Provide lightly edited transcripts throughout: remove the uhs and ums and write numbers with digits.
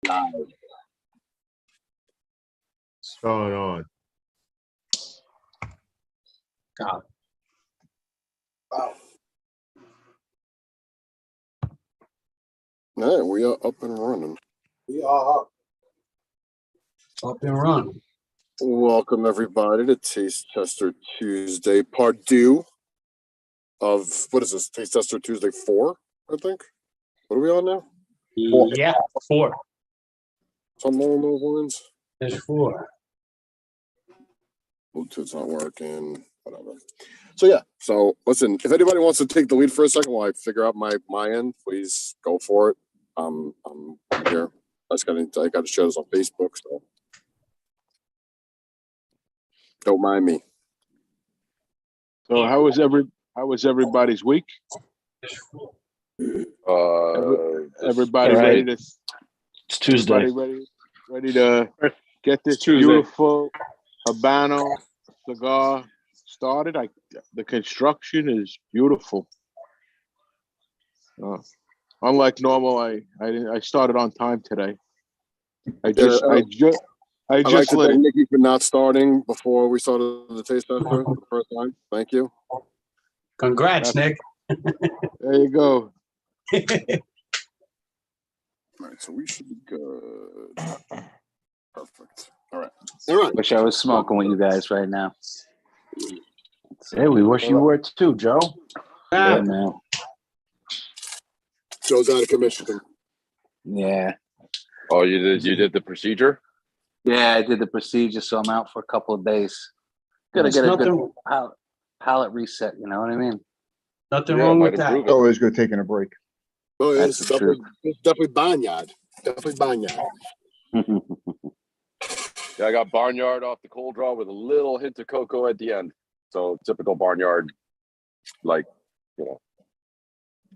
What's going on? God. Wow. All right, we are up and running. We are up and running. Welcome, everybody, to Taste Tester Tuesday, part 2 of, what is this, Taste Tester Tuesday 4, I think? What are we on now? Yeah, 4. Something along those lines? There's 4. Bluetooth's not working, whatever. So, yeah, so, listen, if anybody wants to take the lead for a second while I figure out my end, please go for it. I'm here. I got to share this on Facebook, so don't mind me. So how was everybody's week? Everybody right. ready to? It's Tuesday. Everybody ready to get this beautiful Habano cigar started? The construction is beautiful. Unlike normal, I started on time today. I just like to let thank Nikki for not starting before we started the taste tester for the first time. Thank you. Congrats, Nick. There you go. All right, so we should be good. Perfect. All right. Wish I was smoking with you guys right now. Hey, we wish you were too, Joe. Yeah, man. Joe's out of commission. Yeah. Oh, you did the procedure? Yeah, I did the procedure, so I'm out for a couple of days. Gotta get a good palate reset, you know what I mean? Nothing wrong with that. Always good taking a break. Oh, yeah, That's it's definitely barnyard. Definitely barnyard. Yeah, I got barnyard off the cold draw with a little hint of cocoa at the end. So typical barnyard, like, you know.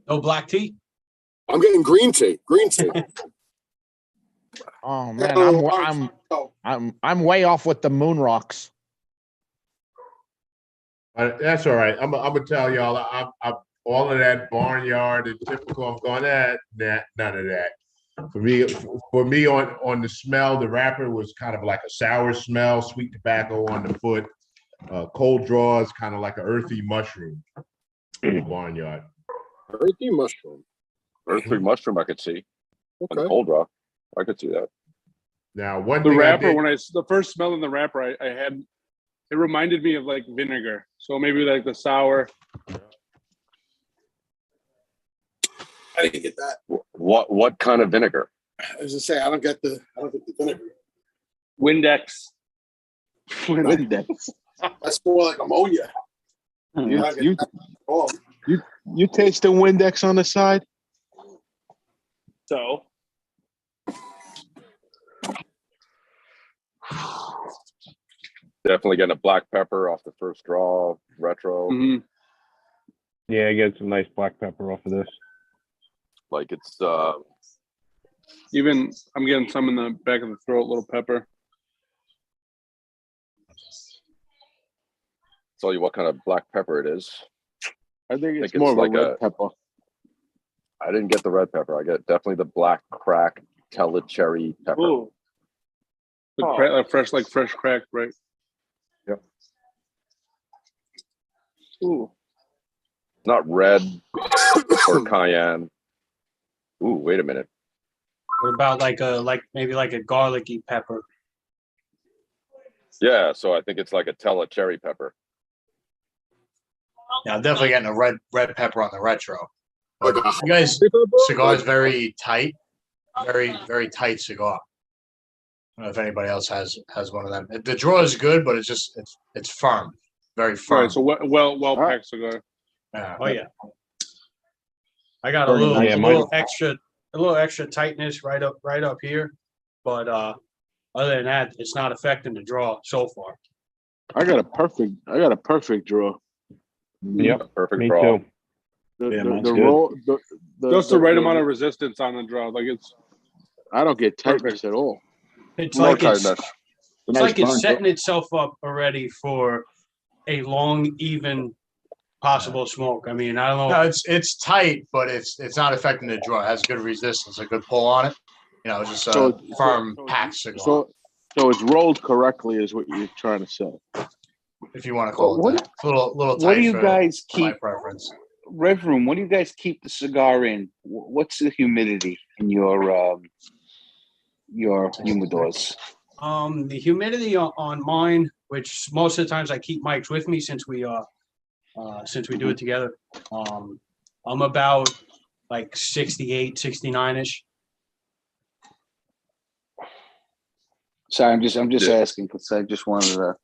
No black tea? I'm getting green tea. Green tea. Oh man, I'm way off with the moon rocks. That's all right. I'm gonna tell y'all. I'm all of that barnyard and typical. I'm going none of that. For me, on the smell, the wrapper was kind of like a sour smell, sweet tobacco on the foot. Cold draws, kind of like an earthy mushroom in the barnyard. Earthy mushroom. Earthy mushroom, I could see. Okay. On the cold draw, I could see that. Now, one The thing wrapper, I did, the first smell in the wrapper, I had, it reminded me of like vinegar. So maybe like the sour. I didn't get that. What kind of vinegar? I was gonna say I don't get the vinegar. Windex. That's more like ammonia. You taste the Windex on the side? So Definitely getting a black pepper off the first draw, retro. Mm-hmm. Yeah, I get some nice black pepper off of this. Like it's Even I'm getting some in the back of the throat, little pepper. tell you what kind of black pepper it is. I think it's it's more of like a red a- pepper. I didn't get the red pepper. I get definitely the black crack cherry pepper. ooh, Like fresh cracked, right? ooh. Not red or cayenne. Ooh, wait a minute. What about maybe like a garlicky pepper? Yeah, so I think it's like a cherry pepper. Yeah, I'm definitely getting a red pepper on the retro. Like a You guys, cigar is very tight, very very tight cigar. I don't know if anybody else has one of them. The draw is good, but it's firm, very All firm. right, so well packed cigar. Yeah. Oh yeah. I got a little extra tightness right up here, but other than that, it's not affecting the draw so far. I got a perfect draw. Yep, perfect draw. The roll, just the right amount of resistance on the draw. Like I don't get tightness at all. It's More like it's tightness. like it's setting itself up already for a long, even possible smoke. I mean, I don't know. No, it's tight, but it's not affecting the draw. It has good resistance, a good pull on it. just So- a firm packed cigar, So it's rolled correctly, is what you're trying to say. if you want to call it What- that. It's a little tight What do you for guys my keep? preference. Rev Room, what do you guys keep the cigar in? What's the humidity in your humidors? The humidity on mine, which most of the times I keep mics with me since we do it together. I'm about like 68, 69-ish. Sorry, I'm just Yeah. asking because I just wanted to.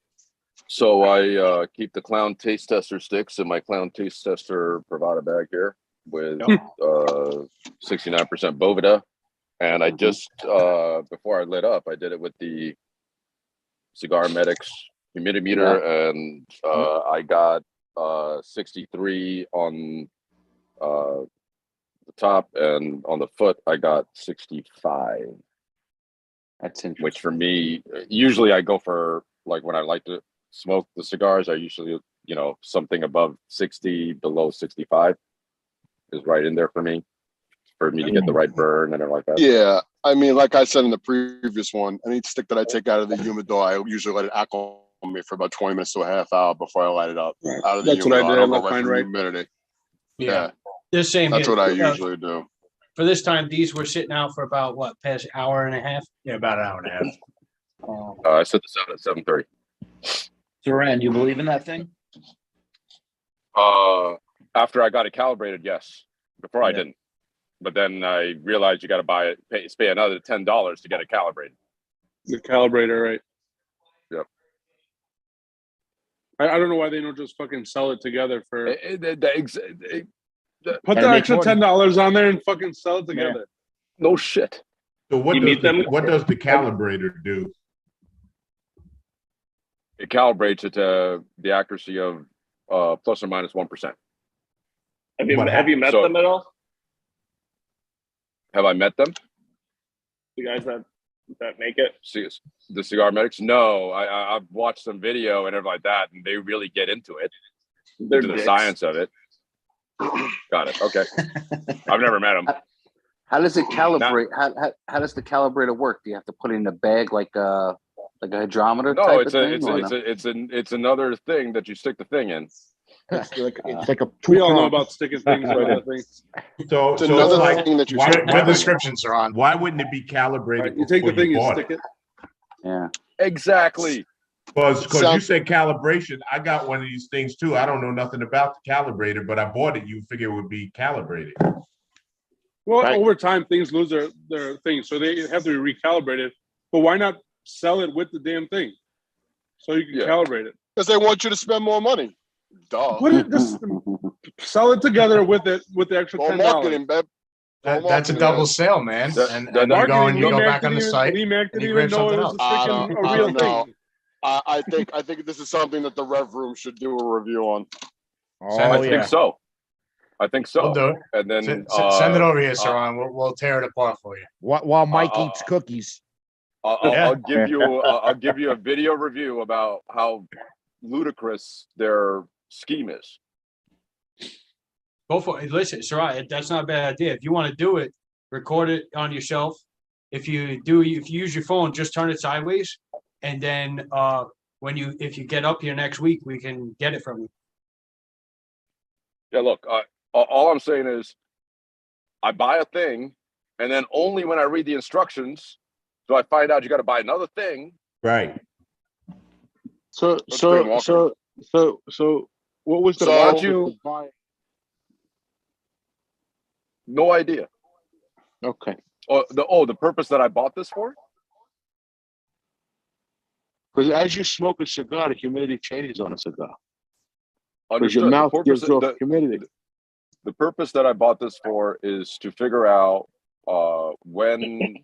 So I keep the Clown Taste Tester sticks in my Clown Taste Tester Bravada bag here with 69% Boveda. And I just, before I lit up, I did it with the Cigar Medics humidimeter, and I got 63 on the top, and on the foot, I got 65. That's interesting. Which for me, usually I go for, like, when I like to smoke the cigars, I usually, something above 60, below 65 is right in there for me to get the right burn and everything like that. Yeah, I mean, like I said in the previous one, any stick that I take out of the humidor, I usually let it acclimate for about 20 minutes to a half hour before I light it up. Out of the That's what I humidor, did. I don't go left right mine from right. humidity. Yeah. Yeah, The same that's here. what I usually do. For this time, these were sitting out for about past hour and a half. Yeah, about an hour and a half. I set this out at 7:30. Duran, you believe in that thing? After I got it calibrated, yes. Before I didn't. But then I realized you got to buy it, pay another $10 to get it calibrated. The calibrator, right? Yep. I don't know why they don't just fucking sell it together for. Put Put And the make extra money. $10 on there and fucking sell it together. No shit. So what does the calibrator do? It calibrates it to the accuracy of plus or minus 1%. Have you met them at all? Have I met them? The guys that make it? See, the Cigar Medics? No, I've watched some video and everything like that, and they really get into it, They're into the dicks. science of it. Got it. Okay. I've never met them. How does it calibrate? How does the calibrator work? Do you have to put it in a bag like a hydrometer No, type it's of thing? it's another thing that you stick the thing in. It's like a We all know about sticking things right in things. So It's another like, thing that you why, should Good descriptions are on. why wouldn't it be calibrated You take the before thing you and bought stick it. Yeah. Exactly. Because you said calibration. I got one of these things too. I don't know nothing about the calibrator, but I bought it. You figure it would be calibrated. Well, Right. over time, things lose their thing, so they have to be recalibrated. But why not sell it with the damn thing, so you can calibrate it? Because they want you to spend more money. Duh. Just sell it together with the extra More $10. marketing, babe. That's a double sale, man. And you go back on the site. D-Mac and didn't you even grab know it something was a I freaking don't- a I real don't know. thing. I think this is something that the Rev Room should do a review on. Oh, I think so. I think so. We'll do it. And then Send it over here, Saran. We'll tear it apart for you. while Mike eats cookies. I'll give you a video review about how ludicrous their scheme is. Go for it. Listen, Saran, that's not a bad idea. If you want to do it, record it on your shelf. If you use your phone, just turn it sideways, and then if you get up here next week, we can get it from you. Yeah, look, all I'm saying is I buy a thing, and then only when I read the instructions do I find out you got to buy another thing. Right. So what was the So- purpose of buying? No idea. Okay. The purpose that I bought this for? Because as you smoke a cigar, the humidity changes on a cigar. Because Understood. your mouth The purpose- gives off humidity. The purpose that I bought this for is to figure out when,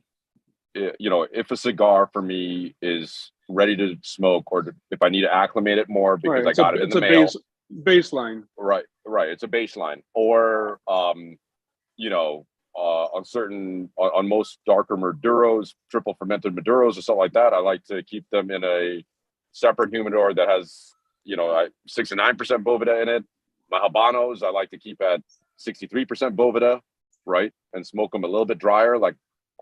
if a cigar for me is ready to smoke, or if I need to acclimate it more because I got it in the mail. Baseline. Right. It's a baseline, or on most darker Maduros, triple fermented Maduros or something like that, I like to keep them in a separate humidor that has 69% Boveda in it. My Habanos, I like to keep at 63% Boveda, right? And smoke them a little bit drier, like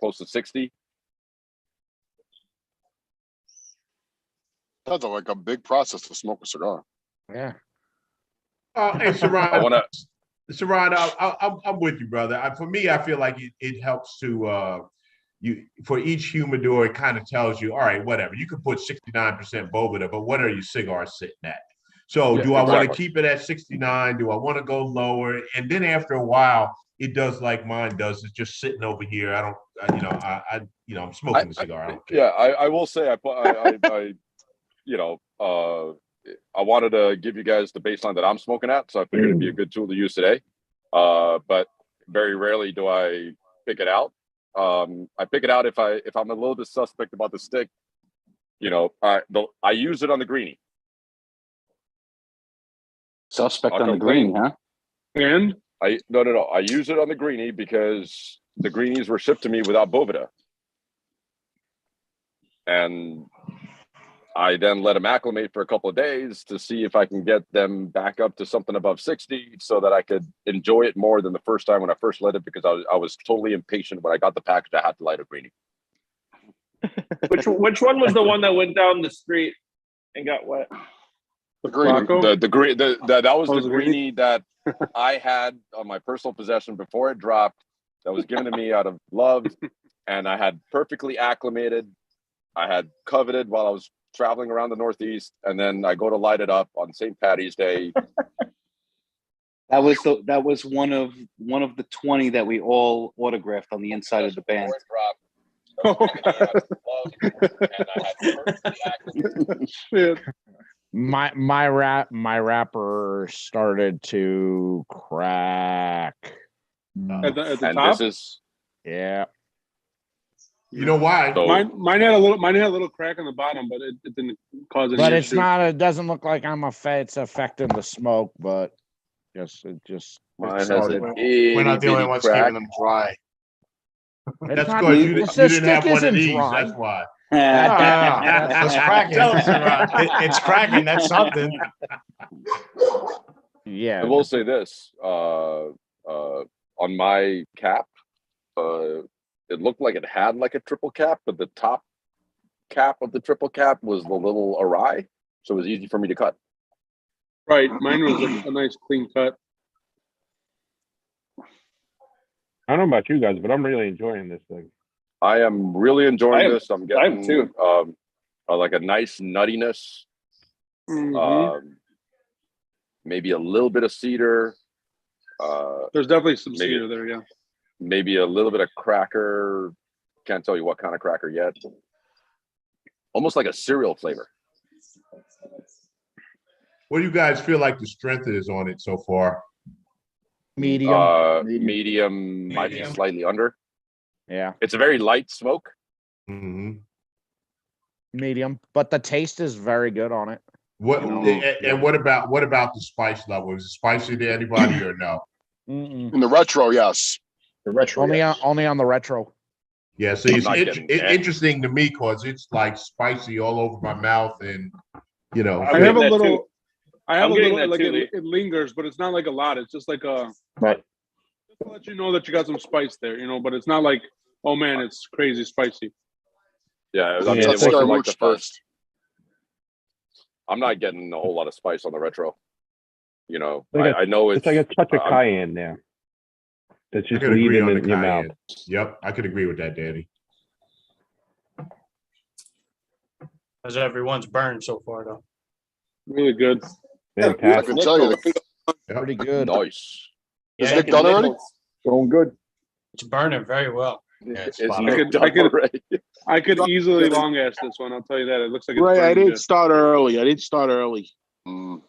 close to 60. Sounds like a big process to smoke a cigar. Yeah. Hey, I Saran, want to. Saran, I'm with you, brother. For me, I feel like it helps to for each humidor, it kind of tells you, all right, whatever. You can put 69% Boveda, but what are your cigars sitting at? So Yeah, do I want to exactly. keep it at 69? Do I want to go lower? And then after a while, it does like mine does. It's just sitting over here. I don't, I'm smoking the cigar. I don't care. Yeah, I will say I wanted to give you guys the baseline that I'm smoking at, so I figured it'd be a good tool to use today. But very rarely do I pick it out. I pick it out if I'm a little bit suspect about the stick. I use it on the greenie. Suspect I'll on the come green, clean. huh? And No. I use it on the greenie because the greenies were shipped to me without Boveda. And I then let them acclimate for a couple of days to see if I can get them back up to something above 60 so that I could enjoy it more than the first time when I first lit it, because I was totally impatient when I got the package. I had to light a greenie. Which one was the one that went down the street and got wet? The green. That was Oh, the the greenie? greenie that I had on my personal possession before it dropped. That was given to me out of love, and I had perfectly acclimated. I had coveted while I was traveling around the Northeast, and then I go to light it up on St. Patty's Day. That was one of the 20 that we all autographed on the inside of the band. yeah. My wrapper started to crack. At the And top. this is Yeah. You know why? so. Mine had a little crack on the bottom, but it didn't cause any But it's issue. not, it doesn't look like it's affecting the smoke, but it Mine has started. an We're not the only itty-bitty ones crack. keeping them dry. It's That's not- good. the You didn't stick have one of isn't these. dry. That's why. It's cracking. It's cracking. That's something. Yeah. I will say this: on my cap, it looked like it had like a triple cap, but the top cap of the triple cap was a little awry, so it was easy for me to cut. Right, mine was a nice clean cut. I don't know about you guys, but I'm really enjoying this thing. I am really enjoying this. I'm I am getting too. like a nice nuttiness, Mhm. maybe a little bit of cedar. There's definitely some maybe- cedar there, yeah. Maybe a little bit of cracker. Can't tell you what kind of cracker yet. Almost like a cereal flavor. What do you guys feel like the strength is on it so far? Medium. Medium, might be Medium. slightly under. Yeah. It's a very light smoke. Mm-hmm. Medium. But the taste is very good on it. What You know, what about the spice level? Is it spicy to anybody or no? Mm-mm. In the retro, yes. The retro. Only on the retro. Yeah, see, it's I'm not getting that. interesting to me because it's like spicy all over my mouth, and you know, I'm I have a getting that little. too. I have I'm a getting little that like too, it lingers, but it's not like a lot. It's just like a Right. just to let you know that you got some spice there, but it's not like, oh man, it's crazy spicy. Yeah, I Yeah, mean, it it's like wasn't a like root the spice. first. I'm not getting a whole lot of spice on the retro. Like I know It's like a touch of I'm- cayenne there. That's I just could agree leaving on the in your mouth. cayenne. Yep, I could agree with that, Danny. As everyone's burned so far, though. Really good. I Fantastic. can tell you. Pretty good. nice. Is Yeah, Nick done already? Going good. it's burning very well. Yeah, it's Is spot Nick on. done already? I could easily long ass this one. I'll tell you that. It looks like it's Right, I burning didn't good. start early. Mm.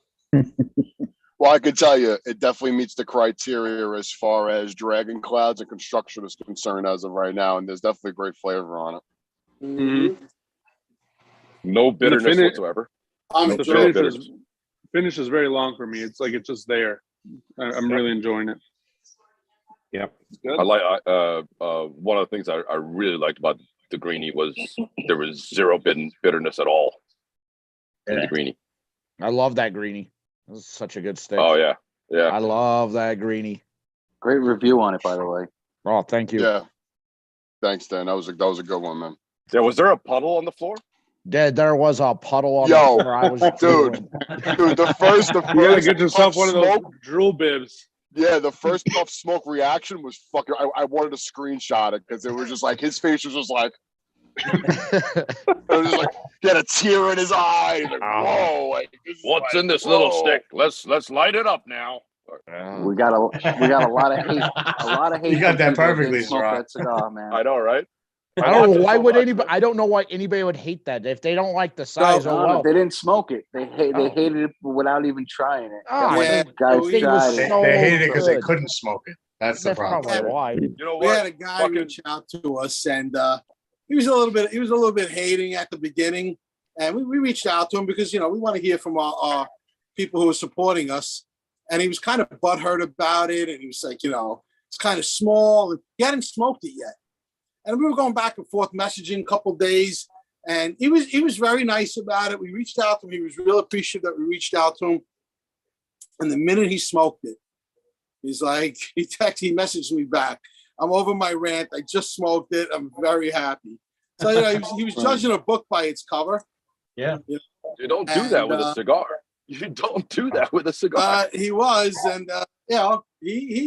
Well, I can tell you, it definitely meets the criteria as far as dragon clouds and construction is concerned as of right now, and there's definitely great flavor on it. Mhm. No bitterness finish- whatsoever. The Zero bitterness. finish is very long for me. It's like it's just there. I'm really enjoying it. Yep. Good. I like one of the things I really liked about the greenie was there was zero bitterness at all in the greenie. I love that greenie. This is such a good stick. Oh yeah, yeah. I love that greenie. Great review on it, by the way. Oh, thank you. Yeah. Thanks, Dan. That was a good one, man. Yeah, was there a puddle on the floor? There was a puddle on Yo, the floor. I was dude, the first You gotta puff get yourself one of those smoke. drill bibs. Yeah, the first puff smoke reaction was fucking. I wanted to screenshot it because it was just like his face was just like. It was just like he had a tear in his eye. Like, whoa! Like, What's like, in this whoa. little stick? Let's light it up now. We got a lot of hate. A lot of hate. You got from that people that perfectly, didn't smoke Sarah. that cigar, man. I know, right? I don't know watch it why so would much, anybody. man. I don't know why anybody would hate that. If they don't like the size, No, well, they didn't smoke it. They Oh. hated it without even trying it. Ah, Then yeah. when guys Thing was tried it. so They hated it because they good. couldn't smoke it. That's the That's problem. probably why. You know We what? had a guy Fucking- reach out to us, and he was a little bit hating at the beginning, and we reached out to him because we want to hear from our people who are supporting us, and he was kind of butthurt about it, and he was like, it's kind of small, and he hadn't smoked it yet, and we were going back and forth messaging a couple days, and he was very nice about it. We reached out to him. He was real appreciative that we reached out to him, and the minute he smoked it, he's like, he messaged me back. I'm over my rant. I just smoked it. I'm very happy. So he was judging a book by its cover. Yeah. You don't do that with a cigar. You don't do that with a cigar. He was, and he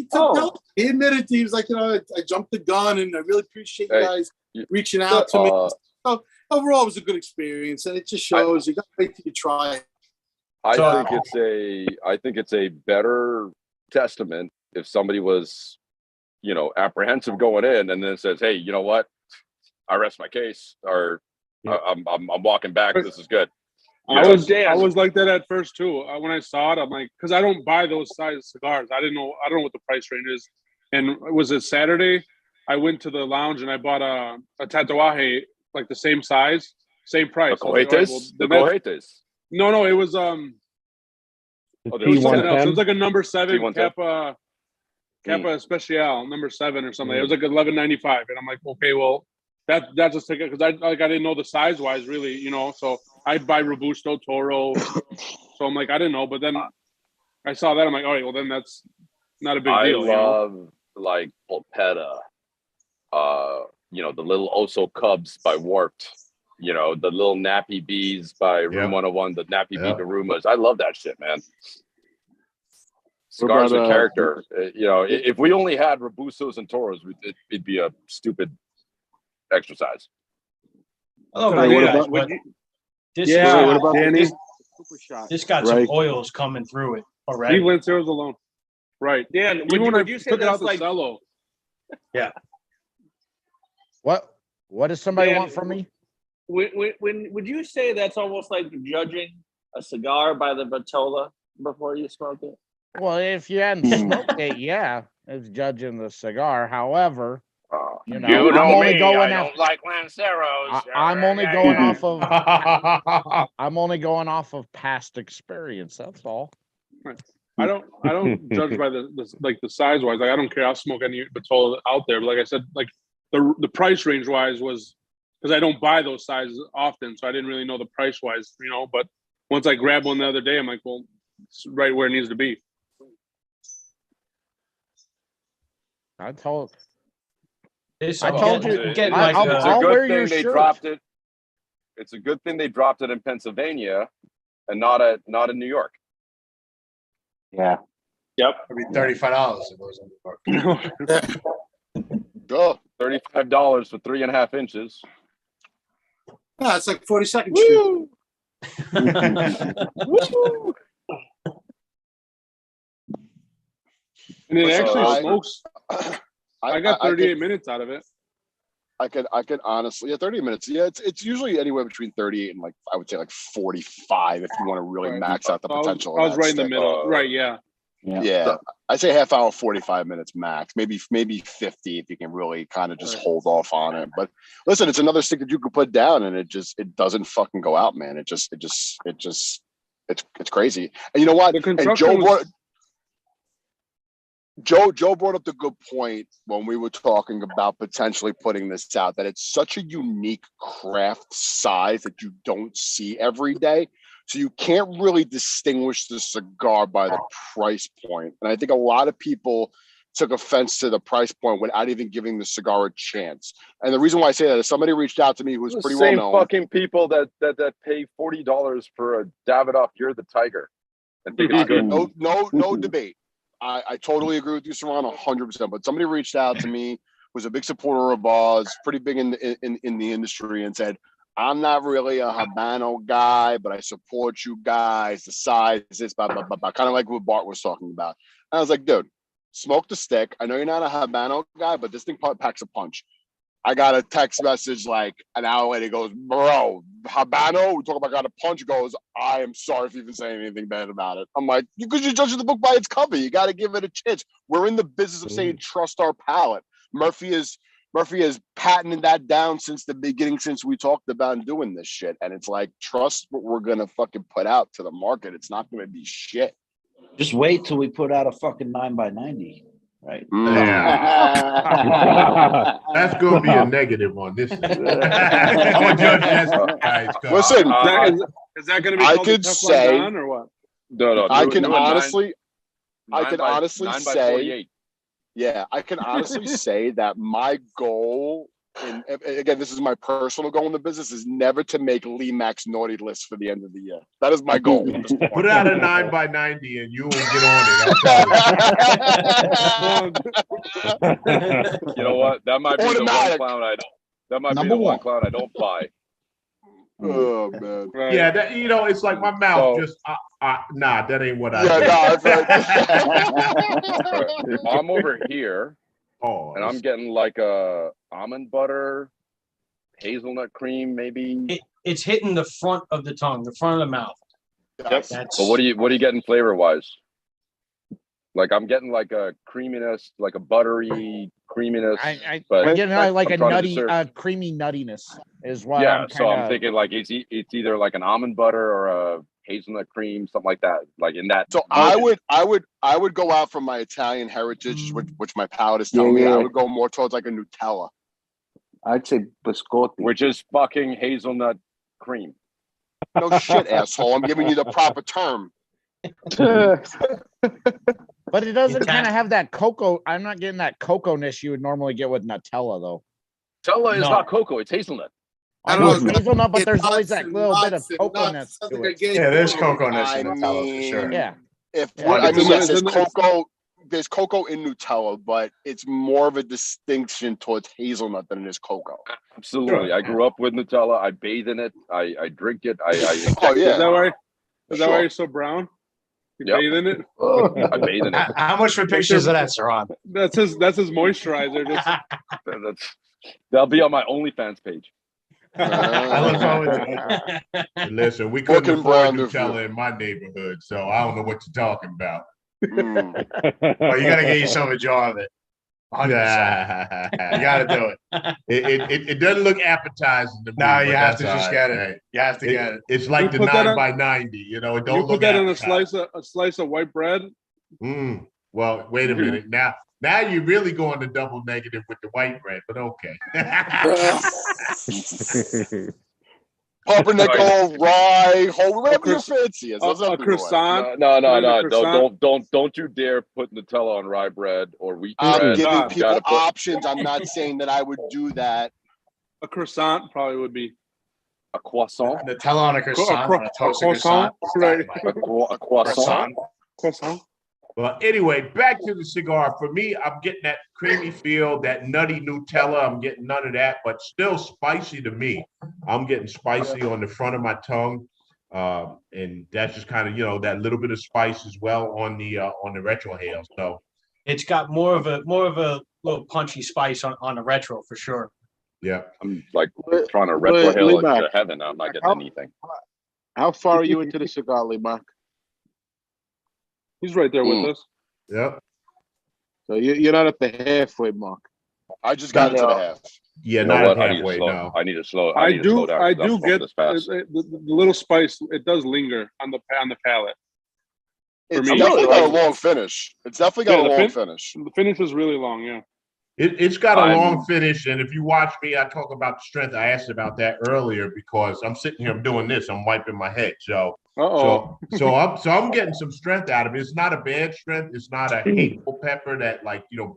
admitted he was like, I jumped the gun, and I really appreciate you guys reaching out to me. So overall, it was a good experience, and it just shows you got to wait till you try it. I think it's a better testament if somebody was, apprehensive going in and then says, hey, you know what? I rest my case, or I'm walking back. This is good. I was like that at first too. When I saw it, I'm like, because I don't buy those size cigars. I don't know what the price range is. And it was a Saturday. I went to the lounge and I bought a tatuaje, like the same size, same price. The Cohetes? No, it was The it was something else. It T110? was like a number 7 T110. Kappa Especial, number 7 or something. It was like $11.95, and I'm like, okay, well, that's just like, because I didn't know the size wise really, so I'd buy Robusto, Toro. So I'm like, I didn't know, but then I saw that, I'm like, all right, well then that's not a big deal. I love like Polpetta, the little Oso Cubs by Warped, the little Nappy Bees by Room 101, the Nappy Bee Darumas. I love that shit, man. Cigars with character. If we only had Robustos and Toros, it'd be a stupid exercise. I don't know about you guys, but this got some oils coming through it already. He went zeros alone. Right. Dan, would you say took it out that's the cello. Yeah. What does somebody Dan, want from me? Would you say that's almost like judging a cigar by the vitola before you smoke it? Well, if you hadn't smoked it, yeah, it's judging the cigar. However, I'm only going I don't like Lanceros. I'm only going off of. I'm only going off of past experience. That's all. I don't judge by the size wise. Like I don't care. I'll smoke any vitola out there. But like I said, like the price range wise was because I don't buy those sizes often, so I didn't really know the price wise, But once I grabbed one the other day, I'm like, well, it's right where it needs to be. I told you. It's a good thing they dropped it. It's a good thing they dropped it in Pennsylvania and not in New York. Yeah. Yep. It'd be $35 if it was in New York. Go $35 for 3.5 inches. Yeah, it's like 42nd Street. Woo! And it actually smokes. I got 38 could, minutes out of it. I could honestly, 30 minutes. Yeah, it's usually anywhere between 38 and I would say 45 if you want to really max out the potential. I was right in the middle. Right, yeah. Yeah. I say half hour, 45 minutes max, maybe 50 if you can really kind of just hold off on it. But listen, it's another stick that you could put down and it doesn't fucking go out, man. It's crazy. And you know what? And Joe brought up the good point when we were talking about potentially putting this out, that it's such a unique craft size that you don't see every day. So you can't really distinguish the cigar by the price point. And I think a lot of people took offense to the price point without even giving the cigar a chance. And the reason why I say that is somebody reached out to me who was The pretty well same known. fucking people that pay $40 for a Davidoff, you're the tiger, and think it's good. No debate. I totally agree with you, Saran, 100%. But somebody reached out to me, was a big supporter of ours, pretty big in the industry, and said, I'm not really a Habano guy, but I support you guys. The size, this, blah, blah, blah, blah. Kind of like what Bart was talking about. And I was like, dude, smoke the stick. I know you're not a Habano guy, but this thing packs a punch. I got a text message like an hour later. He goes, bro, Habano, we talk about got a punch. He goes, I am sorry if you even saying anything bad about it. I'm like, because you're judging the book by its cover. You got to give it a chance. We're in the business of saying trust our palate. Murphy has patented that down since the beginning, since we talked about doing this shit. And it's like, trust what we're going to fucking put out to the market. It's not going to be shit. Just wait till we put out a fucking 9x90, right? Yeah. That's going to be a negative on this. I'm going to judge this guy's car. Listen, is that going to be I called could the Teflon say, Don or what? No. I can honestly nine by say, 48. yeah, I can honestly say that my goal, and again, this is my personal goal in the business, is never to make Lee Mac's naughty list for the end of the year. That is my goal. At this point. Put out a 9x90 and you will get on it. You know what? That might be the one Automatic. clown I don't. That might be Number the one one. clown I don't buy. Oh man. Right. Yeah, that, it's like my mouth So- just nah, that ain't what I Yeah, do. no, I'm over here, Oh, and I'm getting like a almond butter, hazelnut cream, maybe. It's hitting the front of the tongue, the front of the mouth. Yes. That's But what are you getting flavor wise? Like I'm getting like a creaminess, like a buttery creaminess. But I'm getting like I'm a trying to nutty, discern- creamy nuttiness is what yeah, I'm so I'm kinda- thinking like it's either like an almond butter or a hazelnut cream, something like that. Like in that. So I would go out from my Italian heritage, which my palate is telling me. Yeah. I would go more towards like a Nutella. I'd say biscotti. Which is fucking hazelnut cream. No shit, asshole. I'm giving you the proper term. But it doesn't kind of have that cocoa. I'm not getting that cocoa-ness you would normally get with Nutella, though. Nutella is No. not cocoa; it's hazelnut. I know it's hazelnut, but there's always that little bit of cocoa-ness to it. Yeah, there's cocoa-ness I in Nutella for sure. mean, Yeah. Yes, there's cocoa. There's cocoa in Nutella, but it's more of a distinction towards hazelnut than it is cocoa. Absolutely. I grew up with Nutella. I bathe in it. I drink it. I Oh yeah. Is that why? Is that Sure. why you're so brown? You Yep. bathe in it. I bathe in it. How much for pictures of that, Saran? That's his moisturizer. Just That'll be on my OnlyFans page. I look forward to it. Listen, we couldn't Fucking afford brown Nutella in my neighborhood, so I don't know what you're talking about. Mm. Well, you got to get yourself a jar of it. 100%. You got to do it. It doesn't look appetizing to me. No, you but have to that's just all get right. it. You have to get it. It's like You the put that on- 9x90. It don't you look put that in a appetizing. slice of white bread. Well, wait a minute. Now you're really going to double negative with the white bread, but okay. Pumpernickel, rye, whole, whatever your fancy is. Let's A not do it. croissant. No. Croissant. Don't you dare put Nutella on rye bread or wheat I'm bread. giving You people gotta put- options. I'm not saying that I would do that. A croissant probably would be. a croissant. Nutella on a croissant, on a toasted croissant, croissant. right. A croissant. Croissant. Well, anyway, back to the cigar. For me, I'm getting that creamy feel, that nutty Nutella. I'm getting none of that, but still spicy to me. I'm getting spicy on the front of my tongue, and that's just kind of that little bit of spice as well on the retrohale. So it's got more of a little punchy spice on the retro for sure. yeah, I'm like trying to retro Lee hill Mac, to heaven. I'm not getting anything. How far are you into the cigar, Lee Mac? He's right there with us. yep, So you're not at the halfway mark. I just got into the half. yeah, You know not what? I need to halfway. slow. No, I need to slow. I need to slow do. down I 'cause I'm do going get this fast. the little spice. It does linger on the palate. It's me, definitely got a like- long finish. It's definitely got Yeah, a the long fin- finish. The finish is really long. Yeah. it's got a I'm- long finish, and if you watch me, I talk about the strength. I asked about that earlier because I'm sitting here, I'm doing this, I'm wiping my head. So So I'm getting some strength out of it. It's not a bad strength. It's not a hateful pepper that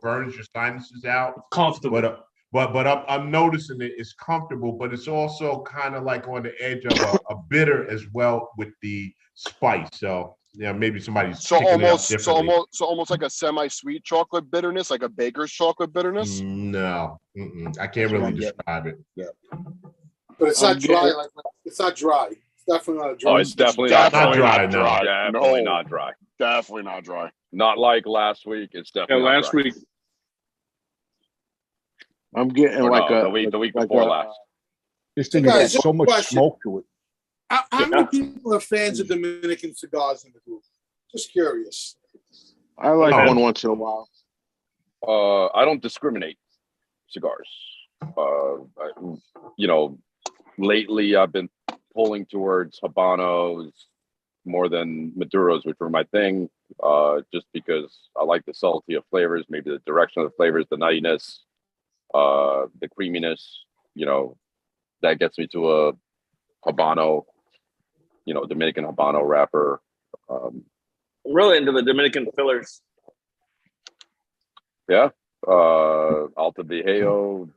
burns your sinuses out. Comfortable. But I'm noticing it's comfortable, but it's also kind of like on the edge of a bitter as well with the spice. So maybe somebody's picking it up differently. Almost like a semi-sweet chocolate bitterness, like a baker's chocolate bitterness. No, I can't really describe it. Yeah, but it's not dry. It's not dry. It's definitely not dry. Oh, it's definitely not not dry. dry. No. Definitely not dry. Definitely not dry. Not like last week. It's definitely not last dry. week. I'm getting Or like no, a the week like before a- last. This thing Guys, has so much question. smoke to it. How many people are fans of Dominican cigars in the group? Just curious. I like Oh. one once in a while. I don't discriminate cigars. Lately I've been pulling towards Habanos more than Maduros, which were my thing. Just because I like the salty of flavors, maybe the direction of the flavors, the nuttiness, the creaminess. That gets me to a Habano, Dominican Habano wrapper. I'm really into the Dominican fillers. Yeah. Alta Viejo,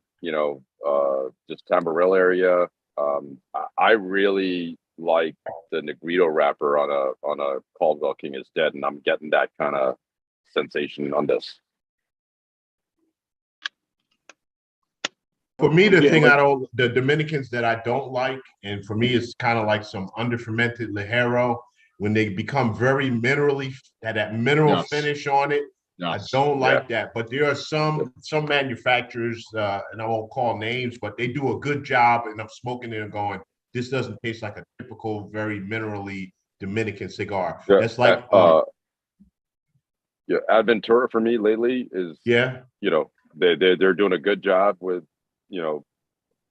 just Tamboril area. I really like the Negrito wrapper on a Caldwell King is Dead, and I'm getting that kind of sensation on this. For me, the Dominicans that I don't like, and for me, it's kind of like some under-fermented Ligero when they become very minerally, that mineral finish on it. I don't like that, but there are some manufacturers, and I won't call names, but they do a good job, and I'm smoking it and going, this doesn't taste like a typical, very minerally Dominican cigar. Yeah, That's like, Adventura for me lately is, they're doing a good job with,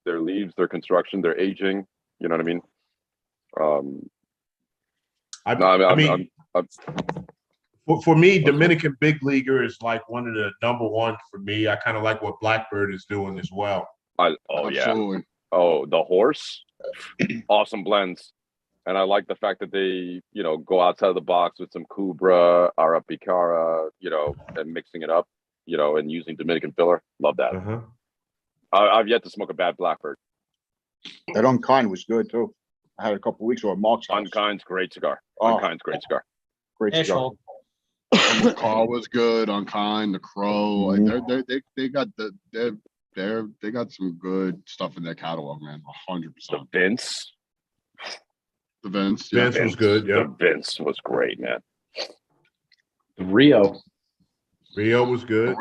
their leaves, their construction, their aging. You know what I mean? For me, Dominican Big Leaguer is like one of the number one for me. I kind of like what Blackbird is doing as well. Absolutely. Oh, the horse, awesome blends. And I like the fact that they, go outside of the box with some Cubra, Arapicara, and mixing it up, and using Dominican filler. Love that. I've yet to smoke a bad Blackbird. That Unkind was good too. I had a couple weeks ago at Mark's house. Unkind's great cigar. Oh. Unkind's great cigar. Great cigar. The Car was good. Unkind, the Crow. Like they got they got some good stuff in their catalog, man. 100%. The Vince. Vince was good. Yeah, the Vince was great, man. The Rio was good.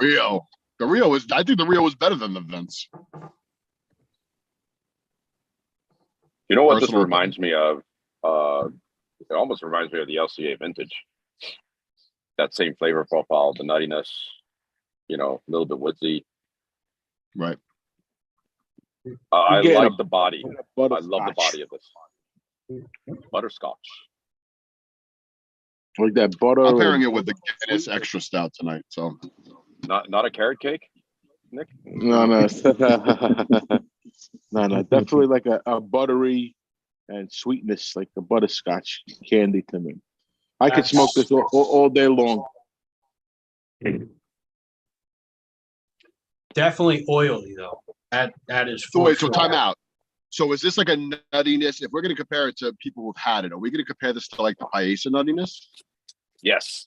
The Rio was. I think the Rio was better than the Vince. You know what this reminds me of? It almost reminds me of the LCA vintage. That same flavor profile, the nuttiness, a little bit woodsy. Right. I like the body. I love the body of this. Butterscotch. Like that butter. I'm pairing it with the Guinness Extra Stout tonight. So not a carrot cake, Nick? No. No. Definitely like a buttery and sweetness, like the butterscotch candy to me. I could smoke this all day long. Definitely oily though. That is. So wait, so time out. So is this like a nuttiness? If we're going to compare it to people who've had it, are we going to compare this to like the Paisa nuttiness? Yes.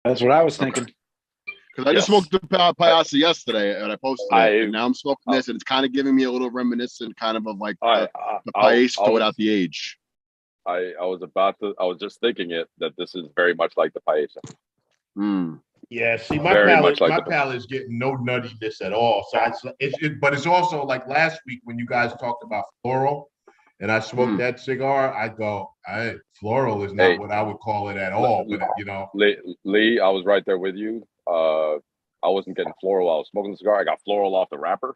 That's what I was thinking. Because I just smoked the Paisa yesterday and I posted it, and now I'm smoking this, and it's kind of giving me a little reminiscent, kind of like the Paisa without the age. I was just thinking that this is very much like the Paisa. Yeah, see, my palate is getting no nuttiness at all. So but it's also like last week when you guys talked about floral, and I smoked that cigar. I go, floral is not what I would call it at all. But Lee, I was right there with you. I wasn't getting floral while I was smoking the cigar. I got floral off the wrapper,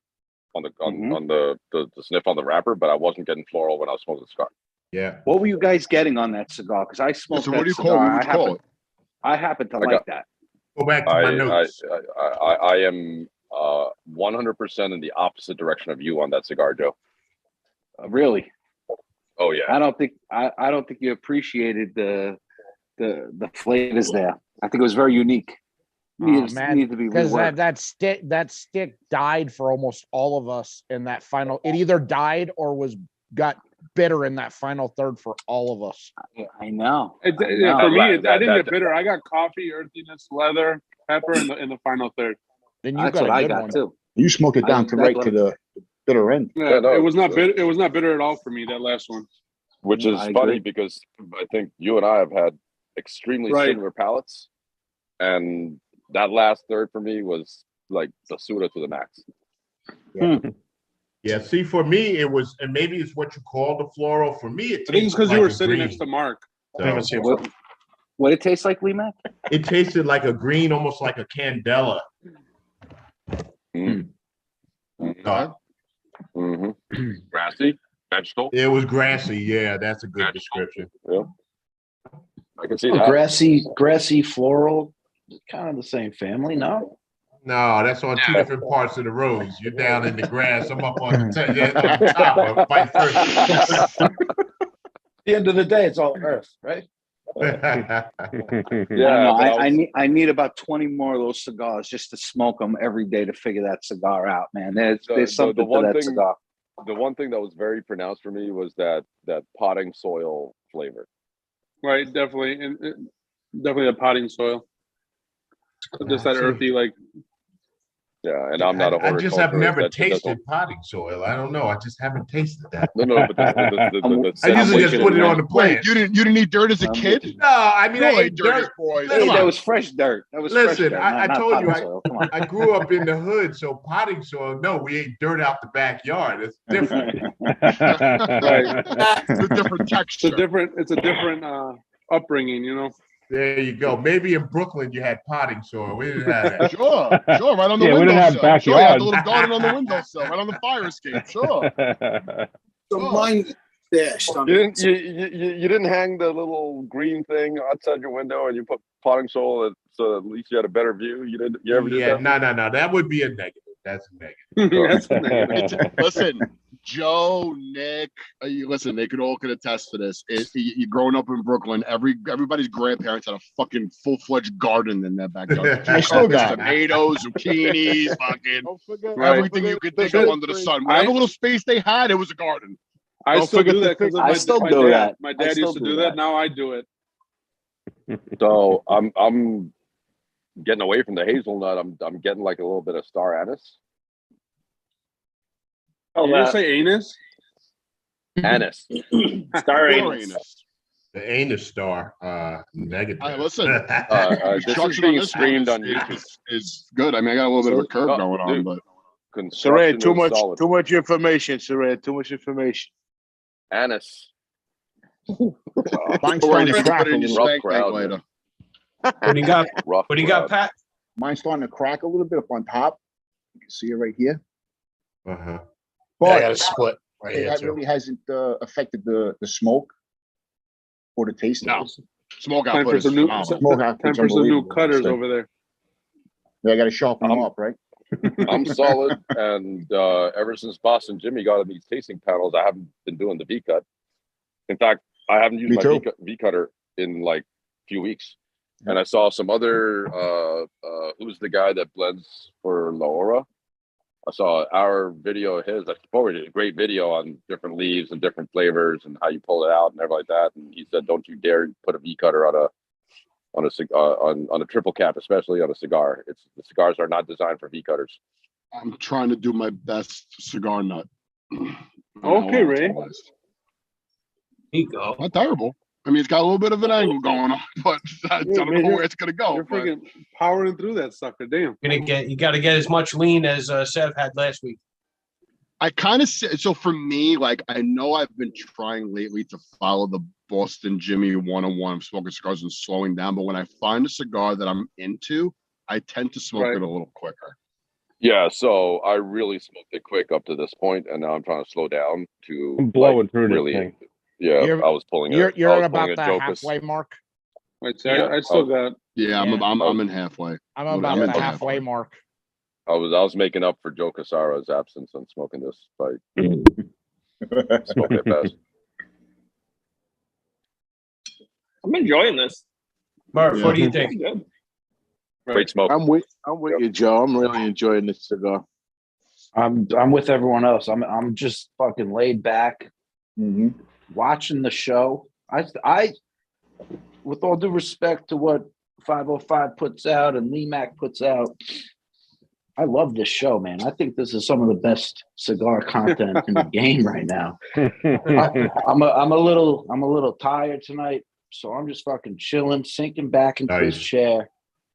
on the sniff on the wrapper, but I wasn't getting floral when I was smoking the cigar. Yeah. What were you guys getting on that cigar? Because I smoked So that what do you cigar. call it? I happen to like that. Go back to my notes. I am 100% in the opposite direction of you on that cigar, Joe. Really? Oh yeah. I don't think you appreciated the flavors there. I think it was very unique. Oh, man, Needed to be because reworked. that stick died for almost all of us in that final. It either died or got bitter in that final third for all of us. I know. Yeah, for me, I didn't get bitter. I got coffee, earthiness, leather, pepper in the final third. Then you That's got what a I good got one too. You smoked it down to right to the bitter end. Yeah, no, it was not bitter. It was not bitter at all for me. That last one. Which is I funny agree. because I think you and I have had extremely Right. similar palates, and that last third for me was like the Suda to the max. Yeah, see, for me, it was, and maybe it's what you call the floral. For me, it I think it's tasted because like you were a sitting green. next to Mark. So, What it tastes like, Lee Mac? it tasted like a green, almost like a candela. Grassy, vegetable. It was grassy. Yeah, that's a good description. Yeah. I can see Oh, that. grassy floral, kind of the same family, no? No, that's on two different parts of the rose. You're down in the grass. I'm up on the top of vice versa. At the end of the day, it's all earth, right? I don't know. I need about 20 more of those cigars just to smoke them every day to figure that cigar out, man. There's something to that cigar. The one thing that was very pronounced for me was that potting soil flavor. Right, definitely, and definitely the potting soil. Just that earthy, like. Yeah, and I'm not a I just have horticulturist. never tasted potting soil. I don't know. I just haven't tasted that. No, but I usually just put it on the plant. You didn't eat dirt as a kid? No, I mean, I You ate ate dirt, dirt. boys. Hey, that was fresh dirt. That was fresh Listen, dirt, I not told you, potting soil. Come on. I grew up in the hood, so potting soil, no, we ate dirt out the backyard. It's different. Right. It's a different texture. It's a different upbringing, you know. There you go. Maybe in Brooklyn you had potting soil. We didn't have that. Sure, right on the Yeah, we didn't have windowsill. Sure, you had the backyards. little garden on the windowsill, right on the fire escape. Sure. So mine dashed on You didn't hang the little green thing outside your window and you put potting soil so at least you had a better view. You ever did that? No. That would be a negative. That's a negative. That's a negative. Listen, Joe, Nick, they could all attest to this. You growing up in Brooklyn, everybody's grandparents had a fucking full-fledged garden in their backyard. I still got tomatoes, zucchinis, fucking everything you could think of under the sun. Whatever little space they had, it was a garden. I still do that because I still do that. My dad used to do that. Now I do it. So I'm getting away from the hazelnut. I'm getting like a little bit of star anise. Oh, did you say anus? Anise. Star anus. The anus star, negative. Listen, This is being streamed on YouTube. Is good. I mean, I got a little bit of a curve going on, but Construction too is solid. much information, Saran. Too much information. Anise. Mine's starting to crack a little. Rough crowd, later. What do you got? Rough What do you got, crowd. Pat? Mine's starting to crack a little bit up on top. You can see it right here. Uh-huh. Yeah, I But got a split right here that too. really hasn't affected the smoke or the taste. No. Smoke Time output for is some new, phenomenal. Smoke output's time for some new unbelievable. cutters over there. Yeah, I got to sharpen them up, right? I'm solid, and ever since Boston Jimmy got on these tasting panels, I haven't been doing the V cut. In fact, I haven't used Me my too. V cutter in like a few weeks. And I saw some other who's the guy that blends for Laura? I saw our video of his. I forwarded a great video on different leaves and different flavors and how you pull it out and everything like that. And he said, "Don't you dare put a V cutter on a triple cap, especially on a cigar. The cigars are not designed for V cutters." I'm trying to do my best cigar nut. Okay, Ray. There you go. Not terrible. I mean, it's got a little bit of an angle going on, but I don't know where it's gonna go. You're but- freaking powering through that sucker. Damn. You got to get as much lean as Sev had last week. I kind of so for me, like I know I've been trying lately to follow the Boston Jimmy 101 of smoking cigars and slowing down, but when I find a cigar that I'm into, I tend to smoke it a little quicker. Yeah, so I really smoked it quick up to this point, and now I'm trying to slow down to I'm blowing through really. this thing. Yeah, You're- I was pulling it. You're I was at about pulling a the Jocus. halfway mark. Wait, so I still got. Yeah, I'm in halfway. I'm about in the halfway mark. I was making up for Joe Casara's absence and smoking this by smoking it fast. I'm enjoying this. Murph, what do you think? Good. Great smoke. I'm with you, Joe. I'm really enjoying this cigar. I'm with everyone else. I'm just fucking laid back, watching the show. I, with all due respect to what 505 puts out and Lee Mac puts out, I love this show, man. I think this is some of the best cigar content in the game right now. I'm a little tired tonight, so I'm just fucking chilling, sinking back into this chair.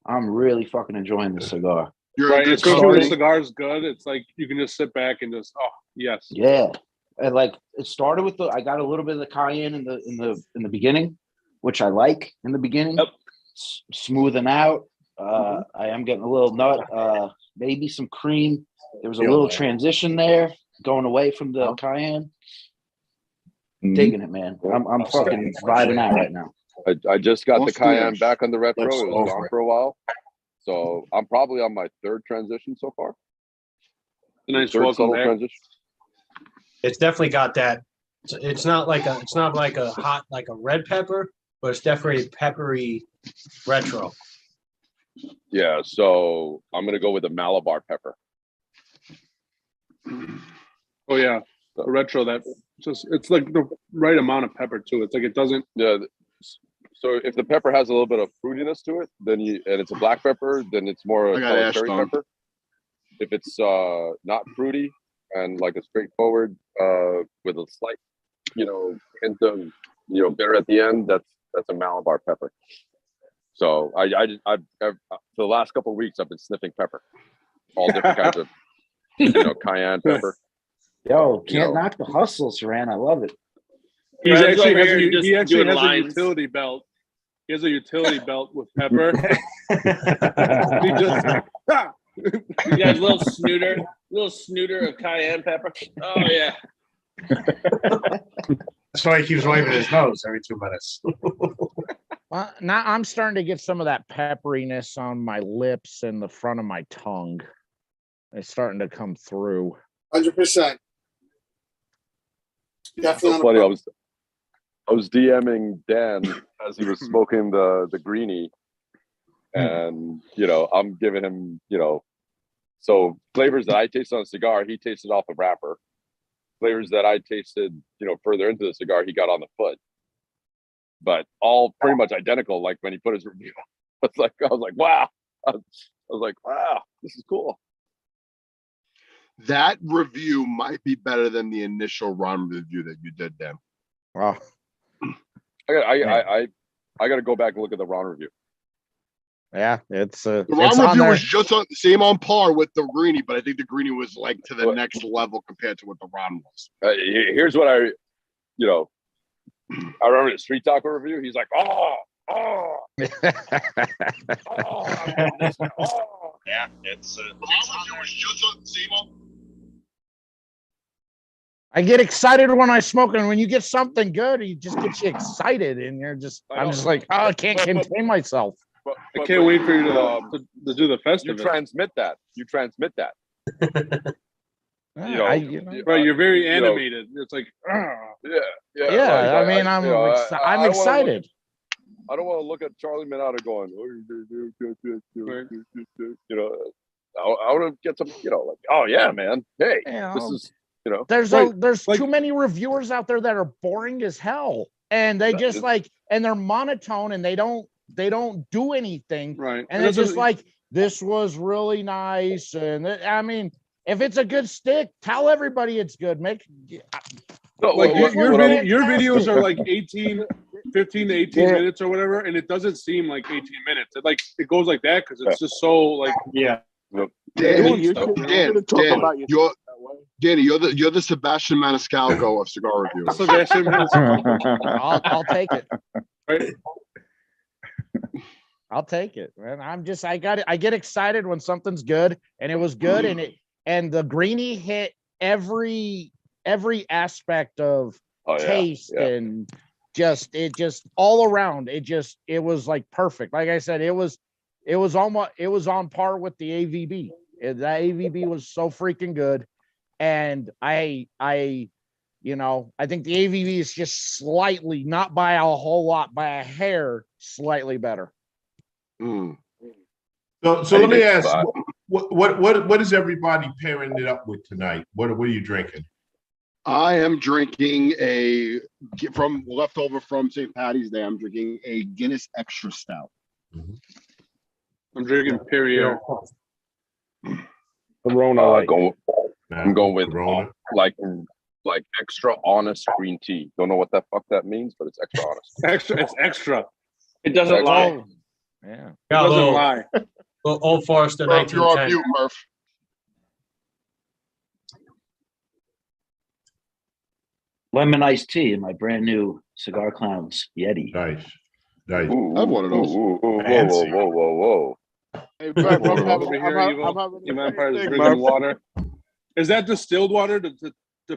I'm really fucking enjoying the cigar. Right, especially when the cigar is good. It's like you can just sit back and just yes. Yeah, and like it started with I got a little bit of the cayenne in the beginning, which I like in the beginning. Yep. Smoothing out. I am getting a little nut. Maybe some cream. There was a little transition there, going away from the cayenne. Digging it, man. I'm fucking vibing out right now. I just got the cayenne back on the retro. It was gone for a while, so I'm probably on my third transition so far. Nice third subtle transition. It's definitely got that. It's not like a hot like a red pepper, but it's definitely peppery retro. Yeah, so I'm gonna go with a Malabar pepper. Oh yeah, the retro it's like the right amount of pepper too. It's like it doesn't. Yeah. So if the pepper has a little bit of fruitiness to it, and it's a black pepper, then it's more a cherry pepper. If it's not fruity and like a straightforward with a slight, hint of bitter at the end, that's a Malabar pepper. So I for the last couple of weeks I've been sniffing pepper, all different kinds of cayenne pepper. Yo, can't knock the hustle, Saran. I love it. He actually has a utility belt. He has a utility belt with pepper. He just you guys, little snooter of cayenne pepper. Oh yeah. That's why he keeps wiping his nose every 2 minutes. Well, now I'm starting to get some of that pepperiness on my lips and the front of my tongue. It's starting to come through. 100%. Definitely. So funny. I was DMing Dan as he was smoking the greenie, and I'm giving him so flavors that I tasted on a cigar, he tasted off a wrapper. Flavors that I tasted further into the cigar, he got on the foot. But all pretty much identical. Like when he put his review, I was like, wow. I was like, wow, this is cool. That review might be better than the initial run review that you did, Dan. Wow. I got to go back and look at the Ron review. Yeah, it's the Ron review was just on par with the greenie, but I think the greenie was like to the next level compared to what the Ron was. Here's what I remember the Street Taco review. He's like, yeah, it's I get excited when I smoke, and when you get something good, it just gets you excited, and I'm just like, oh, I can't contain myself. I can't wait for you to do the festival. You transmit that. Right, you're very animated. It's like, yeah. I mean, I'm excited. I don't want to look at Charlie Minato going, I want to get some, like, oh yeah, man, hey, this is, there's too many reviewers out there that are boring as hell, and they just and they're monotone, and they don't do anything, right? And it's just like, this was really nice, and I mean, if it's a good stick, tell everybody it's good. Your videos are like 15 to 18 minutes or whatever, and it doesn't seem like 18 minutes. It goes like that because it's just so like Danny, you're the Sebastian Maniscalco of cigar reviews. Sebastian Maniscalco. I'll take it. Right? I'll take it, man. I get excited when something's good, and it was good, and the greenie hit every aspect of taste and just all around. It was like perfect. Like I said, it was on par with the AVB. The AVB was so freaking good, and I You know, I think the ABV is just slightly, not by a whole lot, by a hair, slightly better. So let me ask, what is everybody pairing it up with tonight? What are you drinking? I am drinking from leftover from St. Patty's Day. I'm drinking a Guinness Extra Stout. I'm drinking Perrier. Corona. I'm going with like extra honest green tea. Don't know what the fuck that means, but it's extra honest. It's extra. It doesn't lie. Yeah. It doesn't lie. Well, Old Forester, You're on 1910. mute, Murph. Lemon iced tea in my brand new Cigar Clowns Yeti. Nice. Ooh, I have one of those. Whoa. Hey, Over Murph, here, Evo. You vampires thing, drinking Murph. water. Is that distilled water to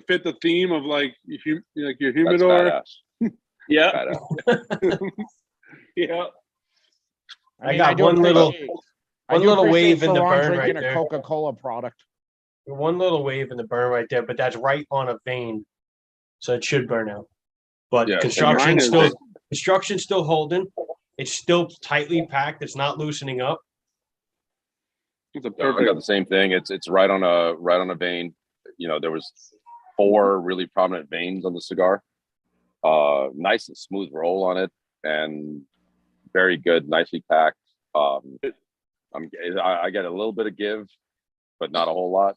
fit the theme of like your That's humidor? badass. Yeah. Badass. Yeah. I got one little wave in the burn right drinking a there. Coca-Cola product. One little wave in the burn right there, but that's right on a vein, so it should burn out. But Yeah, construction's still holding. It's still tightly packed. It's not loosening up. It's a Yeah, I perfect. got the same thing. It's right on a vein. You know, there was 4 really prominent veins on the cigar. Nice and smooth roll on it, and very good, nicely packed. I get a little bit of give, but not a whole lot.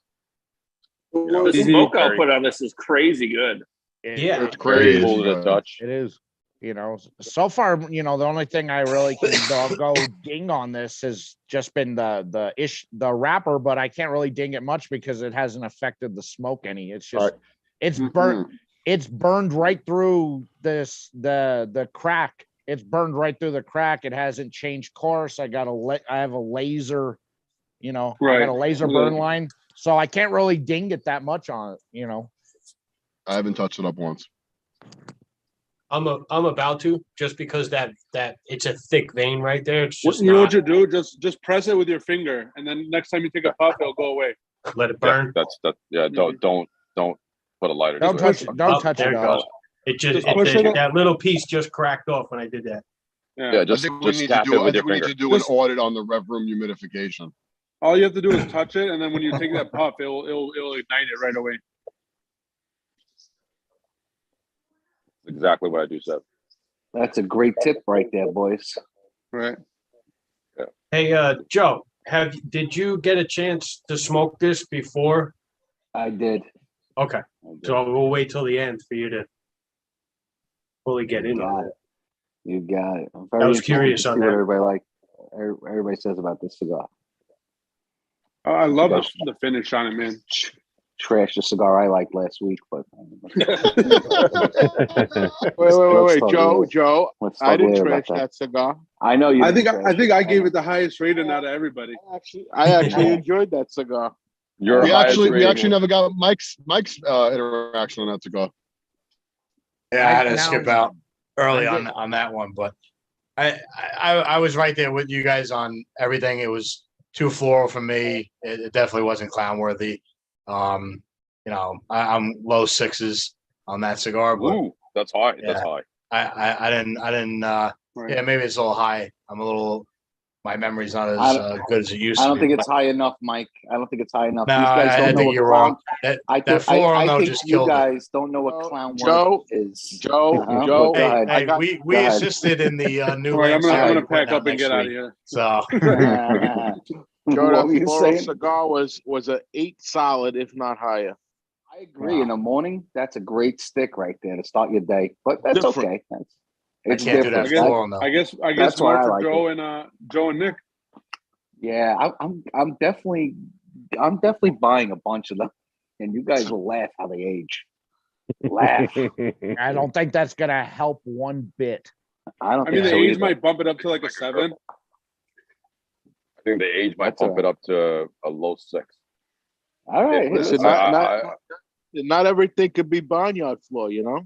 You know, The smoke output on this is crazy good. Yeah, It's crazy. Cool to touch. It is. You know, so far, you know, the only thing I really can go ding on this has just been the wrapper, but I can't really ding it much because it hasn't affected the smoke any. It's just it's burnt. It's burned right through the crack. It's burned right through the crack. It hasn't changed course. I have a laser, you know, I got a laser burn line, so I can't really ding it that much on it, you know. I haven't touched it up once. I'm about to, just because that it's a thick vein right there. It's just You know what you do? Just press it with your finger, and then next time you take a puff, it'll go away. Let it burn. Yeah, don't put a lighter. Don't touch it. Don't touch there it. it goes. It just that little piece just cracked off when I did that. Yeah, I think we need to do an audit on the rev room humidification. All you have to do is touch it, and then when you take that puff, it'll ignite it right away. Exactly what I do, Seth. That's a great tip right there, boys. Right. Yeah. Hey, Joe, did you get a chance to smoke this before? I did. Okay, so we'll wait till the end for you to fully get in on it. You got it. I'm I was curious to on see that. what everybody says about this cigar. Oh, I love the finish on it, man. Trash the cigar I liked last week, but wait, Joe. I didn't trash that cigar. I know you. I think I gave it the highest rating out of everybody. I actually enjoyed that cigar. We actually never got Mike's interaction on that cigar. Yeah, I had to skip out early on that one, but I was right there with you guys on everything. It was too floral for me. It definitely wasn't clown worthy. You know, I'm low 6s on that cigar, but ooh, that's high. Yeah, that's high. I didn't. Yeah, maybe it's a little high. My memory's not as good as it used to be. I don't think it's high enough, Mike. I don't think it's high enough. No, These guys I don't know think what you're clown. wrong. I think you guys don't know what clown work is. Joe. Hey, we assisted in the new. Right, I'm gonna website pack up and next get out of week. here. So, Joe, What were you that floral saying? cigar was an 8 solid, if not higher. I agree. In the morning, that's a great stick right there to start your day. But that's Different. okay. It's can't do different. that floral, though. I guess That's why more I for like Joe it. and Joe and Nick. Yeah, I'm definitely buying a bunch of them, and you guys will laugh how they age. Laugh. I don't think that's gonna help one bit. I mean, the age might bump it up to like a 7. I think the age might bump it up to a low 6. All right. Listen, not everything could be barnyard floor, you know.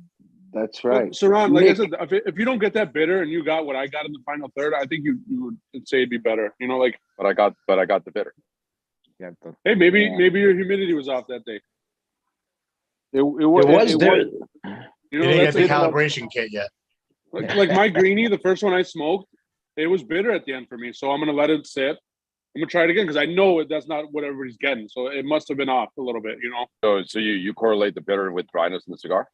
That's right. But Saran, like I said, if you don't get that bitter and you got what I got in the final third, I think you would say it'd be better. You know, like. But I got the bitter. Hey, maybe your humidity was off that day. It was there. You You know, didn't get that's the it. calibration kit yet. Like my greenie, the first one I smoked, it was bitter at the end for me. So I'm gonna let it sit. I'm gonna try it again because I know that's not what everybody's getting. So it must have been off a little bit, you know. So you correlate the bitter with dryness in the cigar?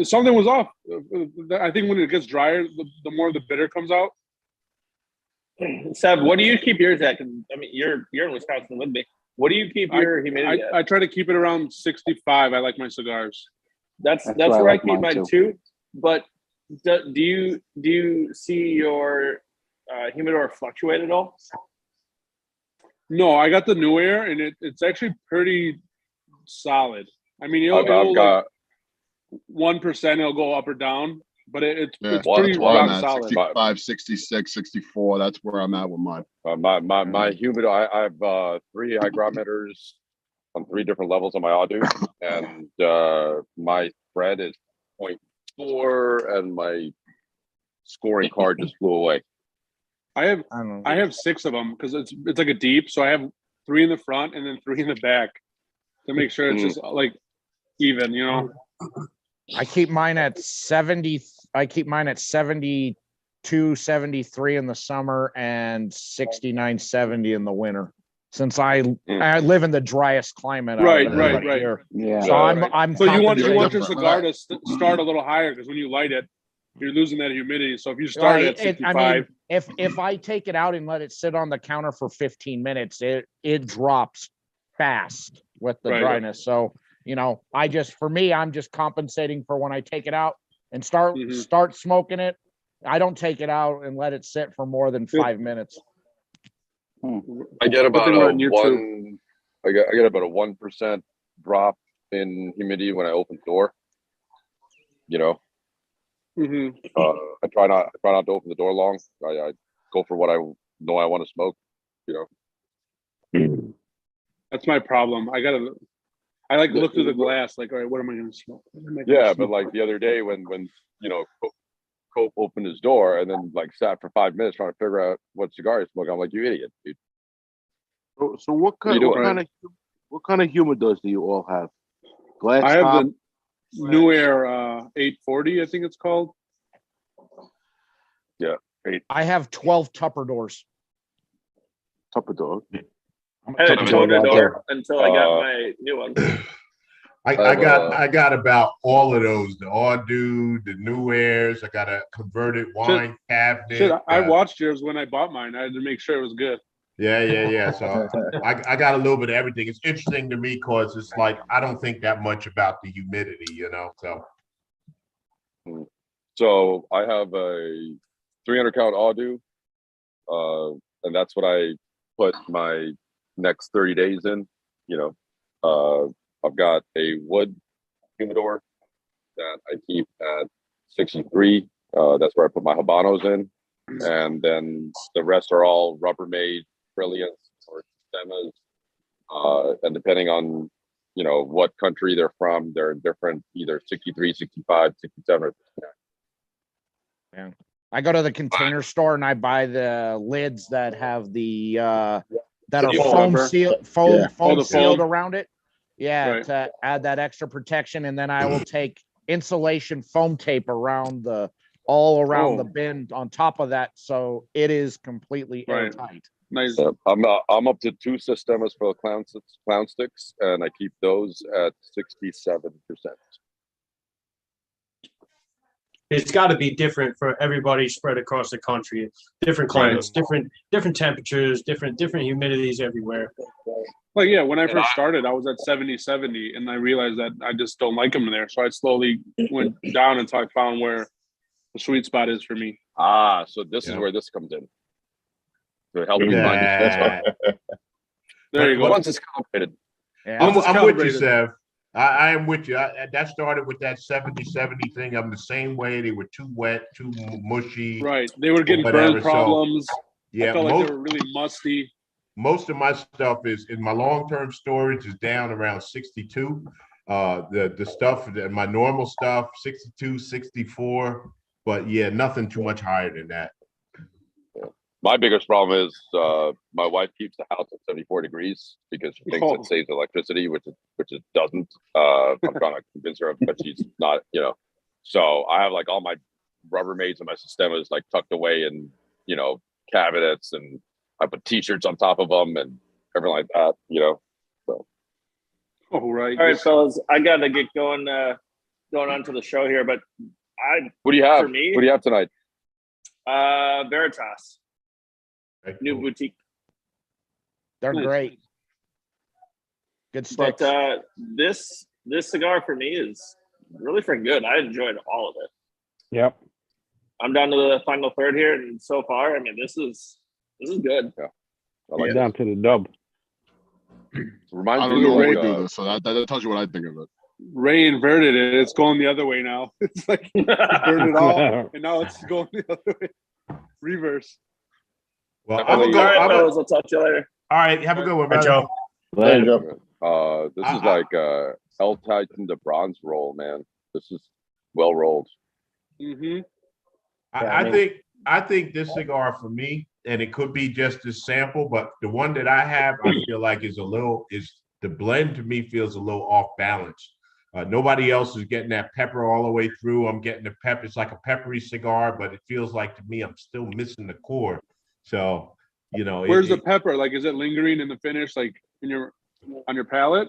Something was off. I think when it gets drier, the more the bitter comes out. Seb, what do you keep yours at? 'Cause, I mean, you're in Wisconsin with me. What do you keep your humidity at? I try to keep it around 65. I like my cigars. That's where I keep mine too. But do you see your humidor fluctuate at all? No, I got the New Air, and it's actually pretty solid. I mean, it'll I've got 1%. It'll go up or down, but it's That's pretty where I'm rock at. solid. 65, 66, 64. That's where I'm at with mine. my humidor. I have 3 hygrometers on 3 different levels on my Audu, and my spread is 0.4, and my scoring card just flew away. I have 6 of them because it's like a deep. So I have 3 in the front and then 3 in the back to make sure it's just like even, you know. I keep mine at 70. I keep mine at 72, 73 in the summer and 69, 70 in the winter. Since I live in the driest climate. Right. Here. Yeah. So I'm. So you want your cigar to start a little higher because when you light it, you're losing that humidity. So if you start at 65, I mean, if I take it out and let it sit on the counter for 15 minutes, it drops fast with the dryness. So, you know, I'm just compensating for when I take it out and start smoking it. I don't take it out and let it sit for more than 5 minutes. I get about a 1% drop in humidity when I open the door. You know, I try not to open the door long. I go for what I know I want to smoke. You know, that's my problem. I like look through the glass. Like, all right, what am I going to smoke? But like the other day when you know, Cope opened his door and then like sat for 5 minutes trying to figure out what cigar he's smoking. I'm like, you idiot, dude. So what kind of humidors do you all have? Glass I have top? the New Air 840, I think it's called. Yeah, 8. I have 12 Tupper doors. Tupper door. I had a toner door until I got my new one. I got about all of those, the Audu, the New Airs. I got a converted wine cabinet. I watched yours when I bought mine. I had to make sure it was good. Yeah. So I got a little bit of everything. It's interesting to me because it's like I don't think that much about the humidity, you know. So I have a 300 count Audu, and that's what I put my next 30 days in. You know, I've got a wood humidor that I keep at 63. That's where I put my Habanos in. And then the rest are all Rubbermaid, Brilliance, or Stemas. And depending on, you know, what country they're from, they're different, either 63, 65, 67, or 69. Yeah. I go to the Container Store and I buy the lids that have the that are foam sealed around it. Yeah, to add that extra protection, and then I will take insulation foam tape around all around the bin on top of that, so it is completely airtight. Nice. I'm up to 2 Sistemas for the clown sticks, and I keep those at 67%. It's got to be different for everybody spread across the country. Different climates, different temperatures, different humidities everywhere. Like, yeah, when I first started, I was at 70, and I realized that I just don't like them there. So I slowly went down until I found where the sweet spot is for me. So this is where this comes in. To help you find your sweet spot. There you go. Once it's calibrated. Yeah. I'm with you, Sev. I am with you. That started with that 70 thing. I'm the same way. They were too wet, too mushy. Right. They were getting burn problems. So, I felt like they were really musty. Most of my stuff is in my long-term storage is down around 62. The stuff, my normal stuff, 62, 64. But yeah, nothing too much higher than that. My biggest problem is my wife keeps the house at 74 degrees because she thinks it saves electricity, which it doesn't. I'm trying to convince her, but she's not. So I have like all my Rubbermaids and my Sistemas like tucked away in cabinets, and I put T-shirts on top of them and everything like that. So. All right, fellas. I gotta get going on to the show here, but what do you have? For me, what do you have tonight? Veritas. New boutique. They're great. Good sticks. But this cigar for me is really freaking good. I enjoyed all of it. Yep. I'm down to the final third here, and so far, I mean, this is good. Yeah. I like down to the dub. I don't know what we do this, so that tells you what I think of it. Ray inverted it. It's going the other way now. It's like he burned it all, and now it's going the other way. Reverse. Well, I'm gonna go. All right, fellas, I'll talk to you later. All right, have a good one, Bye, Joe. This is like El Titan de Bronze roll, man. This is well rolled. Mm-hmm. I think this cigar for me, and it could be just a sample, but the one that I have, I feel like is the blend to me feels a little off balance. Nobody else is getting that pepper all the way through. I'm getting the pepper. It's like a peppery cigar, but it feels like to me I'm still missing the core. So, where's the pepper? Like, is it lingering in the finish, like on your palate?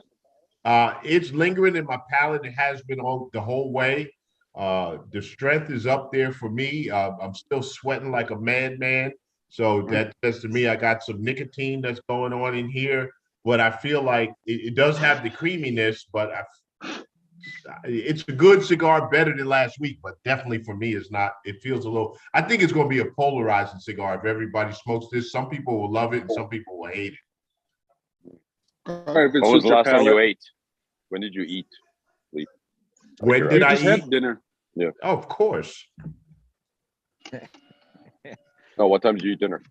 It's lingering in my palate. It has been the whole way. The strength is up there for me. I'm still sweating like a madman. So that says to me, I got some nicotine that's going on in here. But I feel like it does have the creaminess, but it's a good cigar, better than last week, but definitely for me it's not. It feels a little, I think it's going to be a polarizing cigar if everybody smokes this. Some people will love it and some people will hate it. When was the last time you ate? When did you eat? When did I eat? Had dinner. Yeah. Oh, of course. Oh, what time did you eat dinner?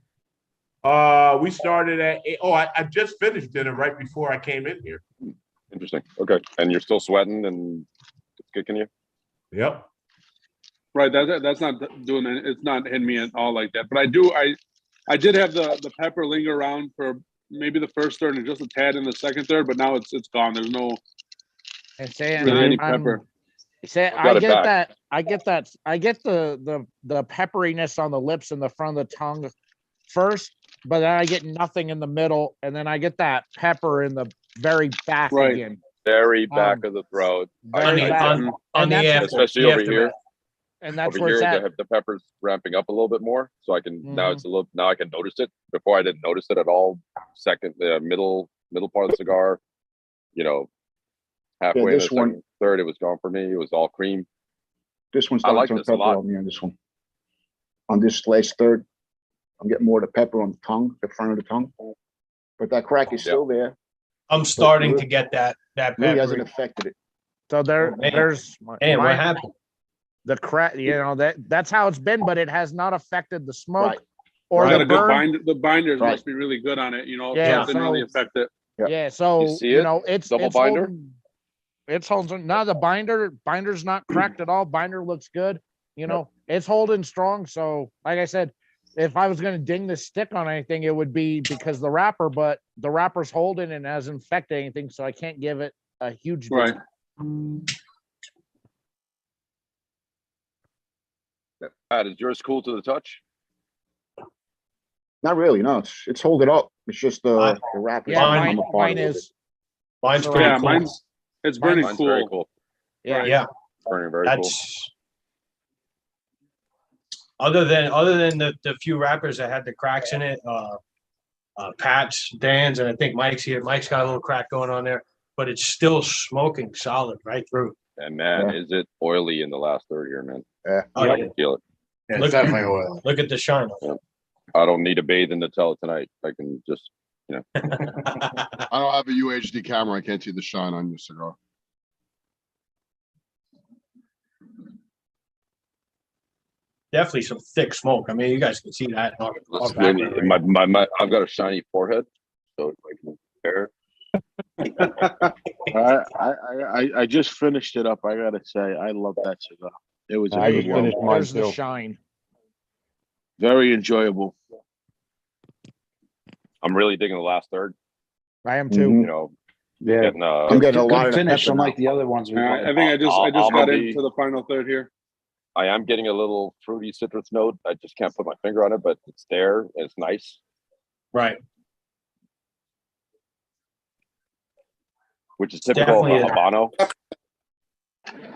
We started at 8. Oh, I just finished dinner right before I came in here. Interesting. Okay. And you're still sweating and it's kicking you? Yep. Right. That's not doing it. It's not hitting me at all like that. But I did have the pepper linger around for maybe the first third and just a tad in the second third, but now it's gone. There's no really any pepper. I get the pepperiness on the lips and the front of the tongue first, but then I get nothing in the middle, and then I get that pepper in the very back again. Very back of the throat. Especially over here. And that's over where here, it's at. the pepper's ramping up a little bit more, so I can now I can notice it. Before I didn't notice it at all. Second, middle part of the cigar, halfway in the second, third, it was gone for me. It was all cream. This one's starting to turn pepper on me on this one. On this last third, I'm getting more of the pepper on the tongue, the front of the tongue, but that crack is still there. I'm starting to get that pepper. Really hasn't affected it. So there's what happened? The crack, that's how it's been, but it has not affected the smoke Right. or Got the a good burn. The binders Right. must be really good on it. Yeah, it didn't really affect it. Yeah, so You see it? it's Double it's binder? it's holding. Now the binder's not cracked at all. Binder looks good. It's holding strong. So, like I said, if I was going to ding the stick on anything, it would be because the wrapper, but the wrapper's holding and hasn't infected anything, so I can't give it a huge ding. Right. Pat, is yours cool to the touch? Not really, no. It's holding up. It's just the wrapper. Yeah, mine is. Mine's pretty cool. It's burning Mine's cool. very cool. Yeah. Yeah. It's burning very cool. Other than the few wrappers that had the cracks in it, Pat's, Dan's, and I think Mike's here. Mike's got a little crack going on there, but it's still smoking solid right through. And man, is it oily in the last third here, man? Yeah. I can feel it. Yeah, it's definitely oil. Look at the shine. Yeah. I don't need to bathe in the tell tonight. I can just, I don't have a UHD camera. I can't see the shine on your cigar. Definitely some thick smoke. I mean, you guys can see that. I've got a shiny forehead, so I can compare. I just finished it up. I gotta say, I love that cigar. It was a I good just one. finished mine There's the too. shine. Very enjoyable. I'm really digging the last third. I am too. You know, Yeah, I'm getting a lot good of finish, pepper unlike now. the other ones we I played. think I just got Almond. into the final third here. I am getting a little fruity citrus note. I just can't put my finger on it, but it's there. And it's nice. Right. Which is typical of Definitely a Habano.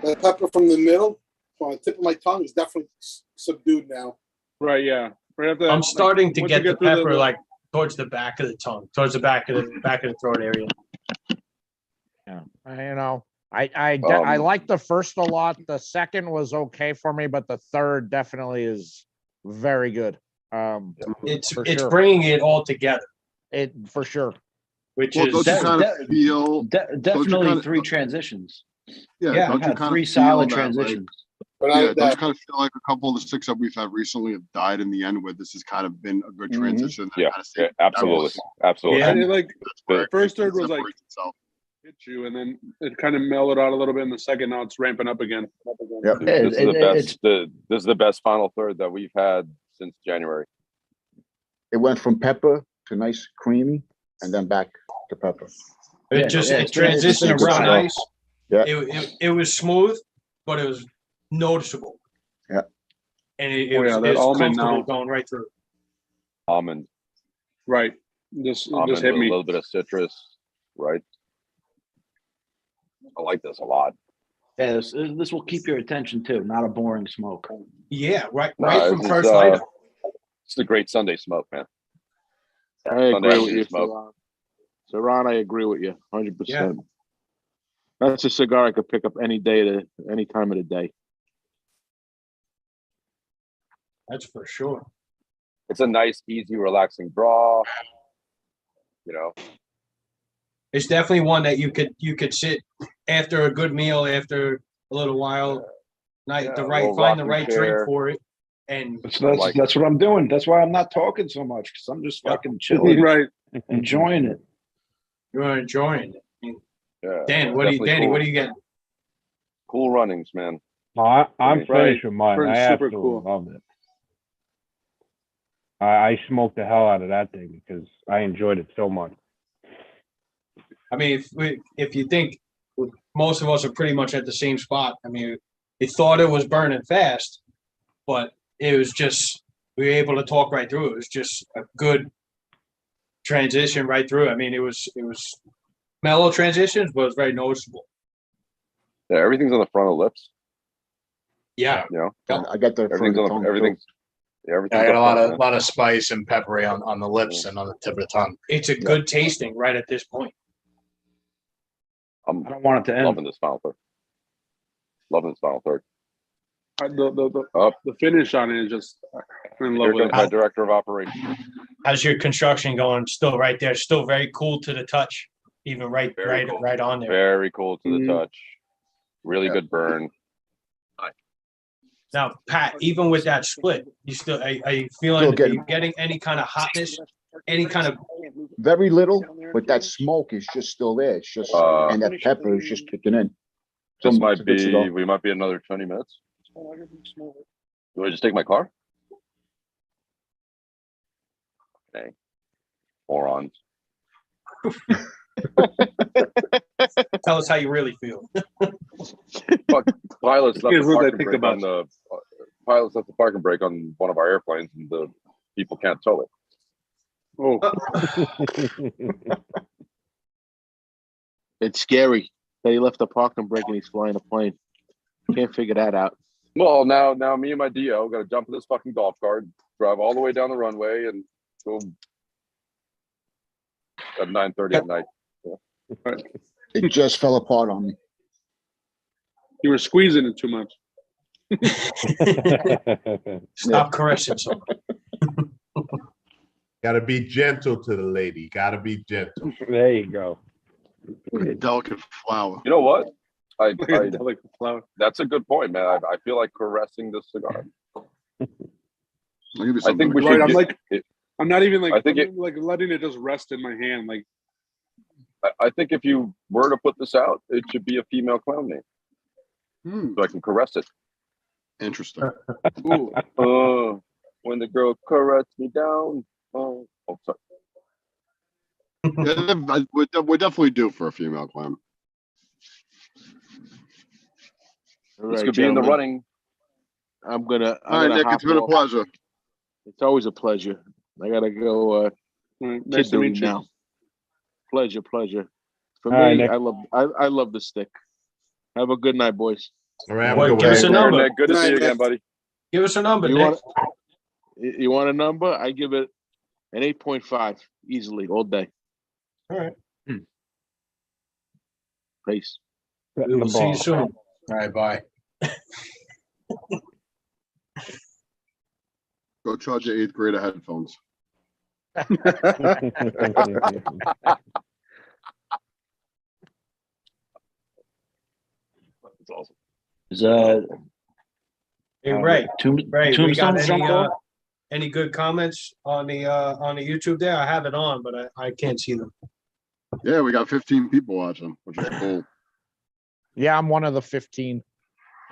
The pepper from the middle, on the tip of my tongue, is definitely subdued now. Right, yeah. Right after that, I'm starting to once get you the through pepper like towards the back of the tongue, towards the back of the throat area. Yeah, you know, I like the first a lot. The second was okay for me, but the third definitely is very good. It's sure. bringing it all together. It for sure. Which Well, is don't you kind of feel definitely kinda- three transitions. Yeah, don't I've you had kind three of feel solid that, transitions. But yeah, don't you kind of feel like a couple of the six that we've had recently have died in the end, where this has kind of been a good transition? That Yeah, kind of yeah, absolutely, absolutely. Yeah. And it, like where first it third was like separates itself. hit you, and then it kind of mellowed out a little bit in the second. Now it's ramping up again. Yep. This is the best. This is the best final third that we've had since January. It went from pepper to nice creamy, and then back to pepper. It transitioned real nice. Yeah. It was smooth, but it was noticeable. Yeah. And it Oh, was, yeah, it that was almond comfortable now. going right through. Almond, Right. Just almond hit with me. a little bit of citrus. Right. I like this a lot. Yeah, this will keep your attention too. Not a boring smoke. Yeah, right This from is, first light up. It's a great Sunday smoke, man. I agree with afternoon you, smoke. Saran. I agree with you 100%. That's a cigar I could pick up any time of the day. That's for sure. It's a nice, easy, relaxing draw. You know, It's definitely one that you could sit after a good meal, after a little while, find the right drink for it. And That's what I'm doing. That's why I'm not talking so much, because I'm just fucking chilling, right? Enjoying it. You're enjoying it. yeah. Dan, it's what definitely Danny, cool. what are you getting? Cool runnings, man. I'm Right. finished with mine. Burns I super absolutely cool. loved it. I smoked the hell out of that thing because I enjoyed it so much. I mean, if you think most of us are pretty much at the same spot. I mean, we thought it was burning fast, but it was just we were able to talk right through it. It was just a good transition right through. I mean, it was mellow transitions, but it was very noticeable. Yeah, everything's on the front of the lips. Yeah, You know, I got the everything's on the, everything's. Yeah, everything's I got up a front, man. lot of spice and peppery on the lips and on the tip of the tongue. it's a good tasting right at this point. I don't want it to end. Loving this final third. Loving this final third. The finish on it is just I'm in love Here with comes it. my director of operations. How's your construction going? Still right there. Still very cool to the touch. Even right on there. Very cool to the touch. Really good burn. Now, Pat, even with that split, you still are you feeling? Are you getting any kind of hotness? Any kind of very little, but that smoke is just still there. It's just and that pepper is just kicking in. This might be. We might be another 20 minutes. Do I just take my car? Okay. Morons. Tell us how you really feel. Fuck, pilots left Here's the what I parking think brake about on the pilots left the parking brake on one of our airplanes, and the people can't tow it. Oh, It's scary that he left the parking brake and he's flying a plane. Can't figure that out. Well, now me and my DO got to jump in this fucking golf cart, drive all the way down the runway, and go at 9:30 at night. Yeah. It just fell apart on me. you were squeezing it too much. Stop caressing someone. Got to be gentle to the lady. Got to be gentle. There you go. Like a delicate flower. You know what? Like a flower. That's a good point, man. I feel like caressing this cigar. I'll give you I something think we to should. Right, I'm get- like, I'm not even like, I think I'm like letting it just rest in my hand. Like, I think if you were to put this out, it should be a female clown name, so I can caress it. Interesting. Ooh, when the girl caressed me down. Oh, sorry. we're definitely due for a female clam. This could be in the running. I'm gonna Nick, hop it's been a off. pleasure. It's always a pleasure. I gotta go Nice to meet you. now. Pleasure. For All right, me, Nick. I love the stick. Have a good night, boys. All right, Well, give us a number. Nick, good to see you again, buddy. Give us a number, You Nick. You want a number? I give it an 8.5 easily all day. All right. Peace. We will see you soon. All right, bye. Go charge your 8th grader headphones. That's awesome. Is Hey, Ray. Ray, we got Tombstone any good comments on the YouTube there? I have it on, but I can't see them. Yeah, we got 15 people watching, which is cool. Yeah, I'm one of the 15.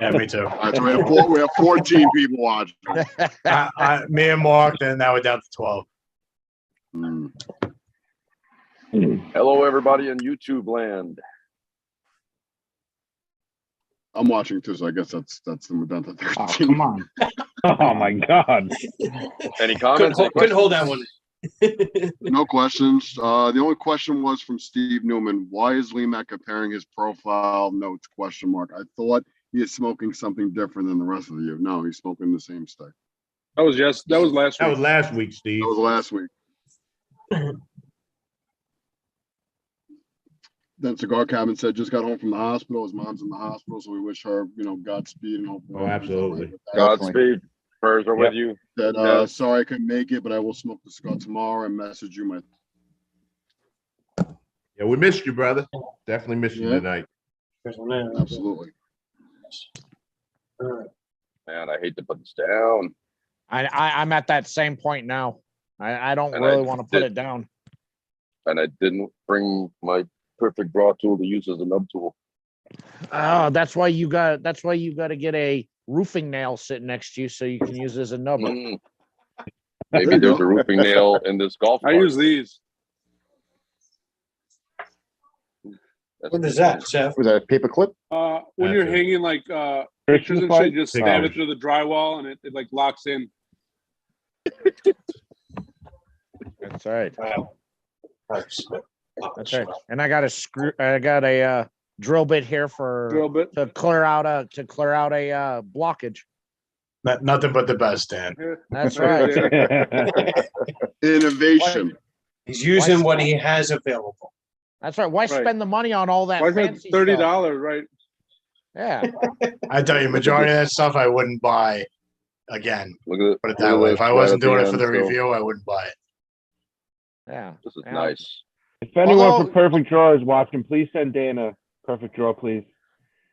Yeah, me too. All right, so we have 14 people watching. Me and Mark, and now we're down to 12. Hello, everybody in YouTube land. I'm watching too, so I guess that's we're down to 13. Oh, come on. Oh my God. Any comments? Couldn't hold that one. No questions. The only question was from Steve Newman. Why is Lee Mack comparing his profile notes? Question mark. I thought he is smoking something different than the rest of you. No, he's smoking the same stick. That was last That week. was last week, Steve. That was last week. Then Cigar Cabin said just got home from the hospital. His mom's in the hospital, so we wish her, Godspeed and hopefully. Oh, absolutely. Godspeed. Prayers are with you. Said, sorry I couldn't make it, but I will smoke the cigar tomorrow and message you my. Yeah, we missed you, brother. Definitely missed you tonight. Absolutely. Man, I hate to put this down. I'm at that same point now. I don't And really I want to put did- it down. And I didn't bring my perfect draw tool to use as a nub tool. Oh, that's why you got to get a roofing nail sitting next to you so you can use it as a nubber. Maybe there's a roofing nail in this golf I cart. use these. What is that, Seth? Was that a paper clip? When you're hanging like pictures and shit, you just stab Oh. it through the drywall and it like locks in. That's right. Wow. That's right. And I got a drill bit here Drill bit. to clear out a blockage. Nothing but the best, Dan. That's right. Innovation. He's using what he has available. That's right. Why spend the money on all that Why is that fancy $30, stuff? right? Yeah. I tell you, majority of that stuff I wouldn't buy again. Look at it. Put it that way. If I wasn't doing it for the review. review, I wouldn't buy it. Yeah. This is Yeah. nice. If anyone Although- for Perfect Draw is watching, please send Dan a Perfect Draw, please.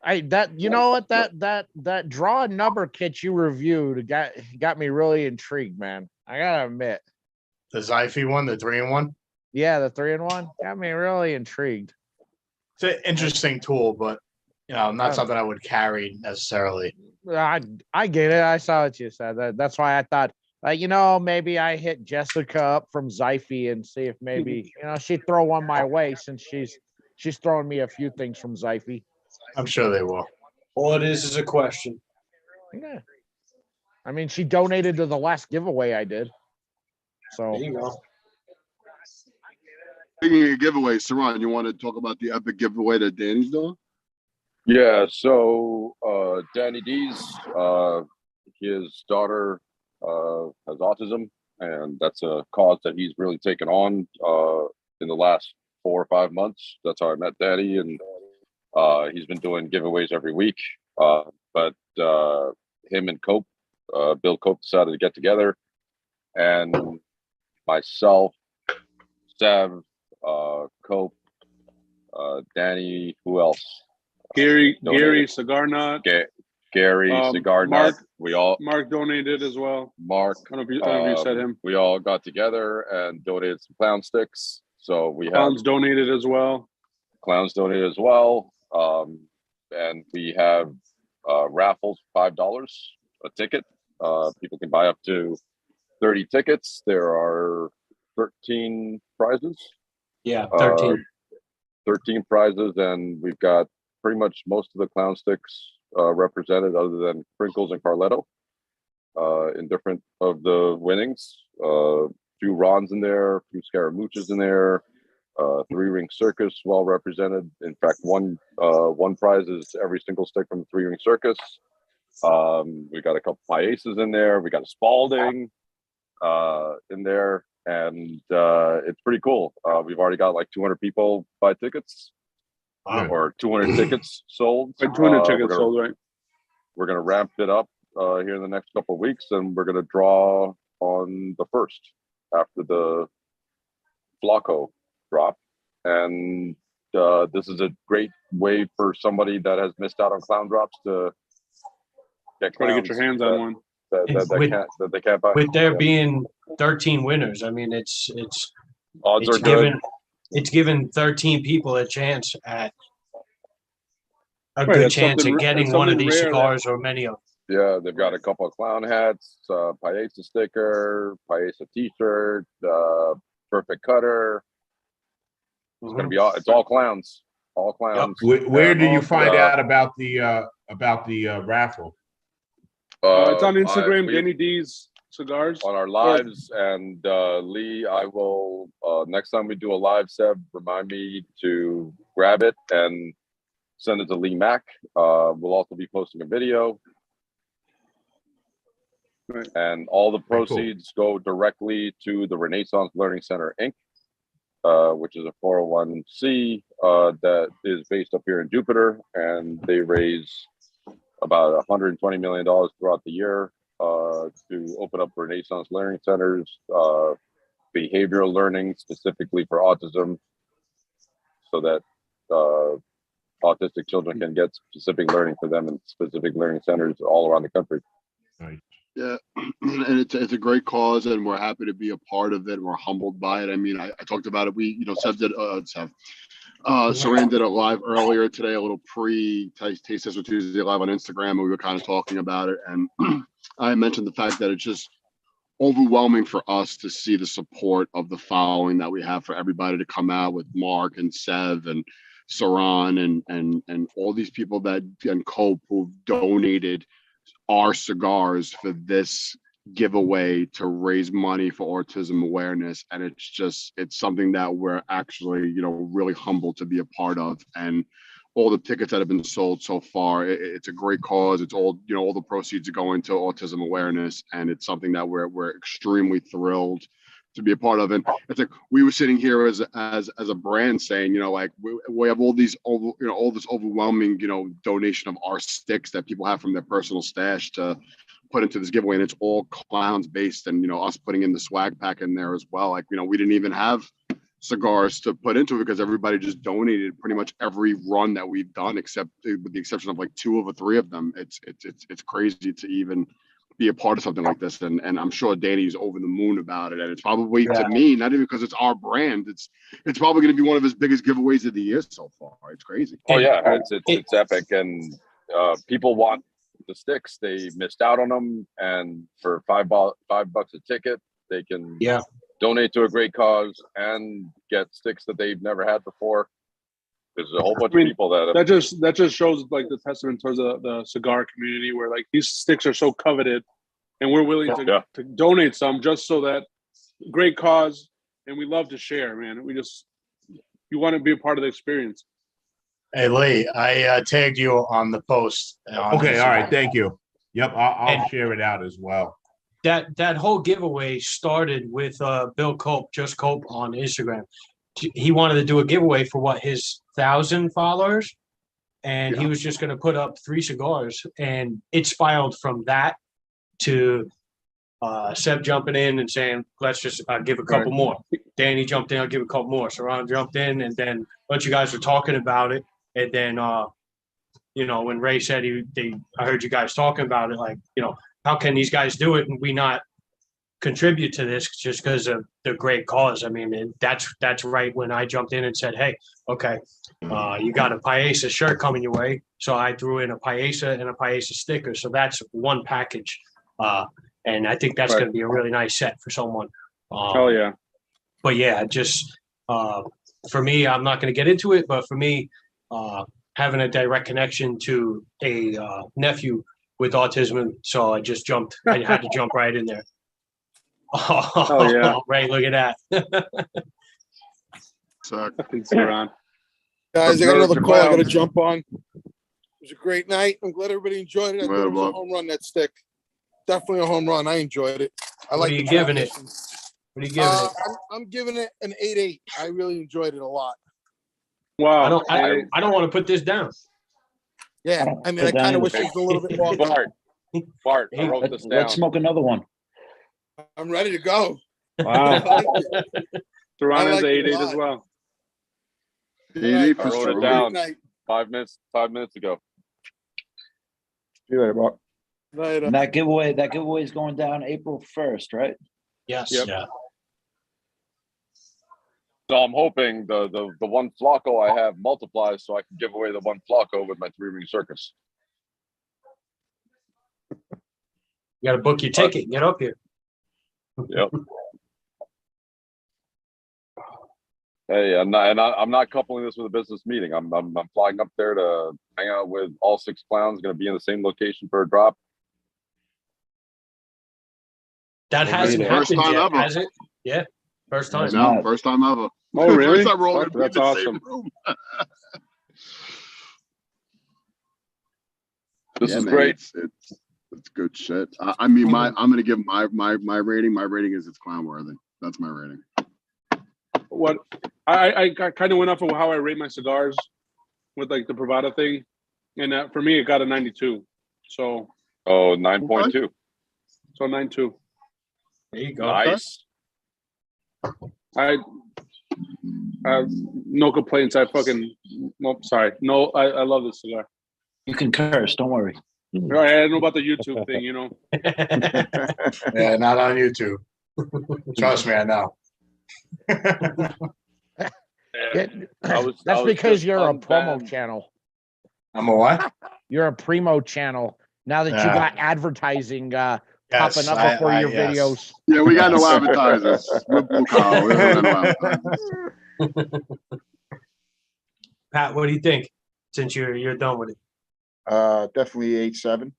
You know what, that draw number kit you reviewed got me really intrigued, man. I gotta admit. The Zyphy one, the 3-in-1. Yeah, the 3-in-1 got me really intrigued. It's an interesting tool, but not something I would carry necessarily. I get it. I saw what you said. That's why I thought, maybe I hit Jessica up from Zyphy and see if maybe she'd throw one my way since she's throwing me a few things from Zyphy. I'm sure they will. All it is a question. Yeah. I mean, she donated to the last giveaway I did. So There you go. Speaking of giveaways, Saran, you want to talk about the epic giveaway that Danny's doing? Yeah, so Danny D's his daughter has autism, and that's a cause that he's really taken on in the last 4 or 5 months. That's how I met Danny, and he's been doing giveaways every week. But him and Cope, Bill Cope, decided to get together, and myself, Sav, Cope, Danny, who else? Gary, Donated. Cigar Nut. Gary, Cigar Nut. Mark donated as well. Mark. I don't know if you said him. We all got together and donated some clown sticks. So we Clowns donated as well. Clowns donated as well. And we have raffles, $5 a ticket. People can buy up to 30 tickets. There are 13 prizes. Yeah, 13. 13 prizes, and we've got pretty much most of the clown sticks represented, other than Crinkles and Carletto, in different of the winnings. Few Rons in there, a few Scaramucci's in there, 3-ring circus well represented. In fact, one prize is every single stick from the 3-ring circus. We got a couple Paisas in there. We got a Spalding in there, and it's pretty cool. We've already got like 200 people buy tickets, or 200 tickets sold. 200 tickets sold, right? We're gonna ramp it up here in the next couple of weeks, and we're gonna draw on the 1st after the Flacco drop. And this is a great way for somebody that has missed out on clown drops to get your hands on one that they can't buy. With there being 13 winners, I mean, it's odds are given, good. it's given 13 people a chance at a Right, good that's chance at something- getting that's one of something these rare cigars or many of them. Yeah, they've got a couple of clown hats, Paisa sticker, Paisa t-shirt, perfect cutter. It's gonna be all. It's all clowns. All clowns. Where do you find out about the raffle? It's on My Instagram, Lee- Danny D's Cigars. on our lives, and Lee, I will next time we do a live, Seb, remind me to grab it and send it to Lee Mack. We'll also be posting a video. Right. And all the proceeds go directly to the Renaissance Learning Center, Inc., which is a 401c that is based up here in Jupiter, and they raise about $120 million throughout the year to open up Renaissance Learning Centers, behavioral learning specifically for autism, so that autistic children can get specific learning for them in specific learning centers all around the country. Right. Yeah, and it's a great cause, and we're happy to be a part of it. We're humbled by it. I mean, I talked about it. Seth did, Saran did a live earlier today, a little pre-Taste Test with Tuesday live on Instagram, and we were kind of talking about it. And I mentioned the fact that it's just overwhelming for us to see the support of the following that we have, for everybody to come out with Mark and Sev and Saran and all these people that, and Cope, who've donated our cigars for this giveaway to raise money for autism awareness. And it's something that we're actually, really humbled to be a part of. And all the tickets that have been sold so far, it's a great cause. It's all, all the proceeds are going to autism awareness. And it's something that we're extremely thrilled to be a part of. And it's like we were sitting here as a brand saying, we have all these all this overwhelming donation of our sticks that people have from their personal stash to put into this giveaway, and it's all clowns based, and us putting in the swag pack in there as well. Like, we didn't even have cigars to put into it because everybody just donated pretty much every run that we've done, except with the exception of like 2 or 3 of them. It's crazy to even be a part of something like this, and I'm sure Danny's over the moon about it. And it's probably, to me, not even because it's our brand, it's probably going to be one of his biggest giveaways of the year so far. It's crazy. Oh yeah, it's epic, and people want the sticks. They missed out on them, and for $5 a ticket, they can donate to a great cause and get sticks that they've never had before. There's a whole bunch of people that just shows like the testament towards the cigar community, where like these sticks are so coveted, and we're willing to donate some just so that great cause, and we love to share, man. You want to be a part of the experience. Hey Lee, I tagged you on the post. Okay, all right, thank you. Yep, I'll share it out as well. That whole giveaway started with Bill Cope, just Cope, on Instagram. He wanted to do a giveaway for his 1,000 followers, and he was just going to put up 3 cigars, and it spiraled from that to Seb jumping in and saying, let's just give a couple more. Danny jumped in, I'll give a couple more. Saran jumped in, and then a bunch of guys were talking about it, and then when Ray said I heard you guys talking about it, like, how can these guys do it and we not contribute to this just because of the great cause? I mean, that's right when I jumped in and said, hey, okay, you got a Paisa shirt coming your way. So I threw in a Paisa and a Paisa sticker. So that's one package. And I think that's going to be a really nice set for someone. Oh yeah. But yeah, just for me, I'm not going to get into it, but for me, having a direct connection to a nephew with autism, so I just jumped. I had to jump right in there. Oh yeah, right. Look at that. Fucking around. Guys, I got another call. I got to jump on. It was a great night. I'm glad everybody enjoyed it. I thought it was a home run, that stick. Definitely a home run. I enjoyed it. I like. What are you giving it? What are you giving it? I'm giving it an 8.8. I really enjoyed it a lot. Wow. I don't want to put this down. Yeah, I mean, I kind of wish it was a little bit more. Bart, I wrote this down. Let's smoke another one. I'm ready to go. Wow. Duran has 8.8 as well. 8.8 I for wrote it sure. down 5 minutes ago. See you later, Bob. Later. And that giveaway is going down April 1st, right? Yes. Yep. Yeah. So I'm hoping the one Flacco I have multiplies so I can give away the one Flacco with my 3-ring circus. You got to book your ticket and get up here. Yep. Hey, I'm not coupling this with a business meeting. I'm flying up there to hang out with all 6 clowns. Going to be in the same location for a drop. That hasn't First happened time yet, ever. has it? Yeah, first time. No, first time ever. Oh, really? First time we're all Fuck, gonna be in that's the awesome. same room. This is man, great. It's good shit. I mean, I'm gonna give my rating. My rating is it's clown worthy. That's my rating. What I kind of went off of how I rate my cigars with like the Bravada thing, and for me it got a 92. So 9.2. So 9.2. There you go. Nice. I have no complaints. I love this cigar. You can curse, don't worry. Right, I don't know about the YouTube thing, you know. Yeah, not on YouTube. Trust me, I know. That's because you're a promo channel. I'm a what? You're a primo channel. Now that you got advertising popping up I- before your yes. videos. Yeah, we got no advertisers. We're blue collar. We don't have no advertisers. Pat, what do you think? Since you're done with it. Definitely 8.7.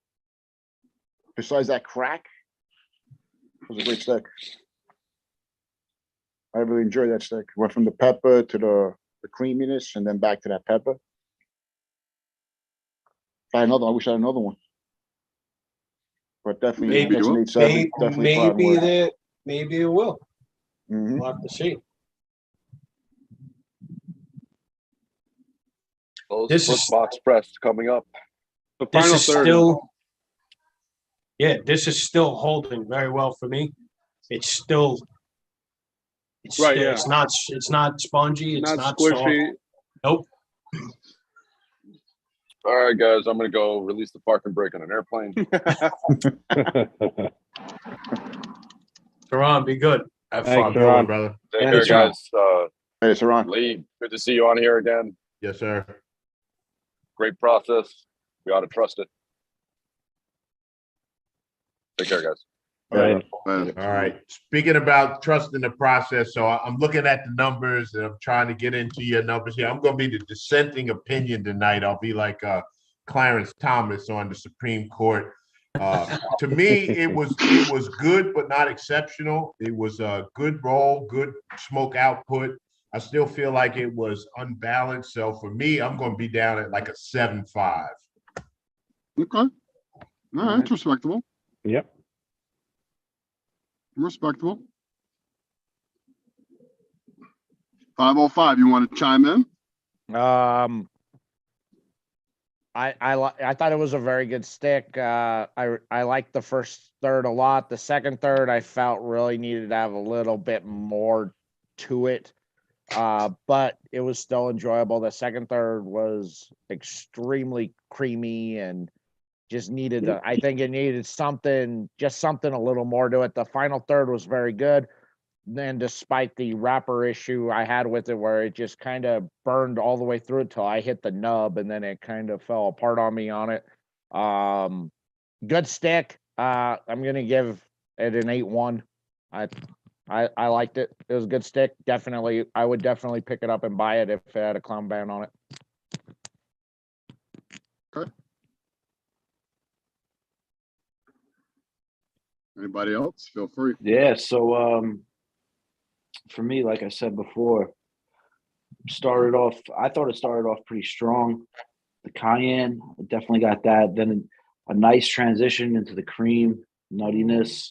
Besides that crack, it was a great stick. I really enjoyed that stick. Went from the pepper to the creaminess and then back to that pepper. If I had another, I wish I had another one. But definitely Maybe, it's an 8.7. Definitely clown worthy. Maybe it will. Mhm. We'll have to see. This is box press coming up. The This final is third. this is still holding very well for me. It's still, Right, yeah. It's not spongy. It's not squishy. soft. Nope. All right, guys, I'm going to go release the parking brake on an airplane. Saran, be good. Have Thanks, fun, Saran. brother. Take care, guys. Hey, Saran. Lee, good to see you on here again. Yes, sir. Great process. We ought to trust it. Take care, guys. All right. Speaking about trusting the process, so I'm looking at the numbers and I'm trying to get into your numbers here. I'm going to be the dissenting opinion tonight. I'll be like Clarence Thomas on the Supreme Court. To me, it was good, but not exceptional. It was a good roll, good smoke output. I still feel like it was unbalanced. So for me, I'm going to be down at like a 7.5. Okay. All right, that's respectable. Yep. Respectable. 505, you want to chime in? I thought it was a very good stick. I liked the first third a lot. The second third I felt really needed to have a little bit more to it. But it was still enjoyable. The second third was extremely creamy and just needed I think it needed something a little more to it. The final third was very good. Then despite the wrapper issue I had with it where it just kind of burned all the way through it till I hit the nub and then it kind of fell apart on me on it. Good stick. I'm gonna give it an 8.1. I liked it. It was a good stick. Definitely, I would definitely pick it up and buy it if it had a clown band on it. Okay. Anybody else? Feel free. Yeah. So for me, like I said before, I thought it started off pretty strong. The cayenne, I definitely got that. Then a nice transition into the cream, nuttiness.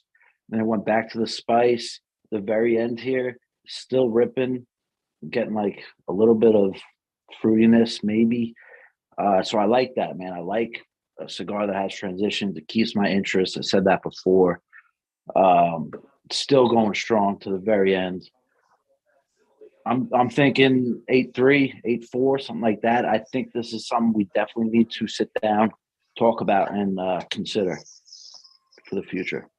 Then it went back to the spice. The very end here, still ripping, getting like a little bit of fruitiness, maybe. So I like that, man. I like a cigar that has transitions. It keeps my interest. I said that before. Still going strong to the very end. I'm thinking 8.3, 8.4, something like that. I think this is something we definitely need to sit down, talk about, and consider for the future.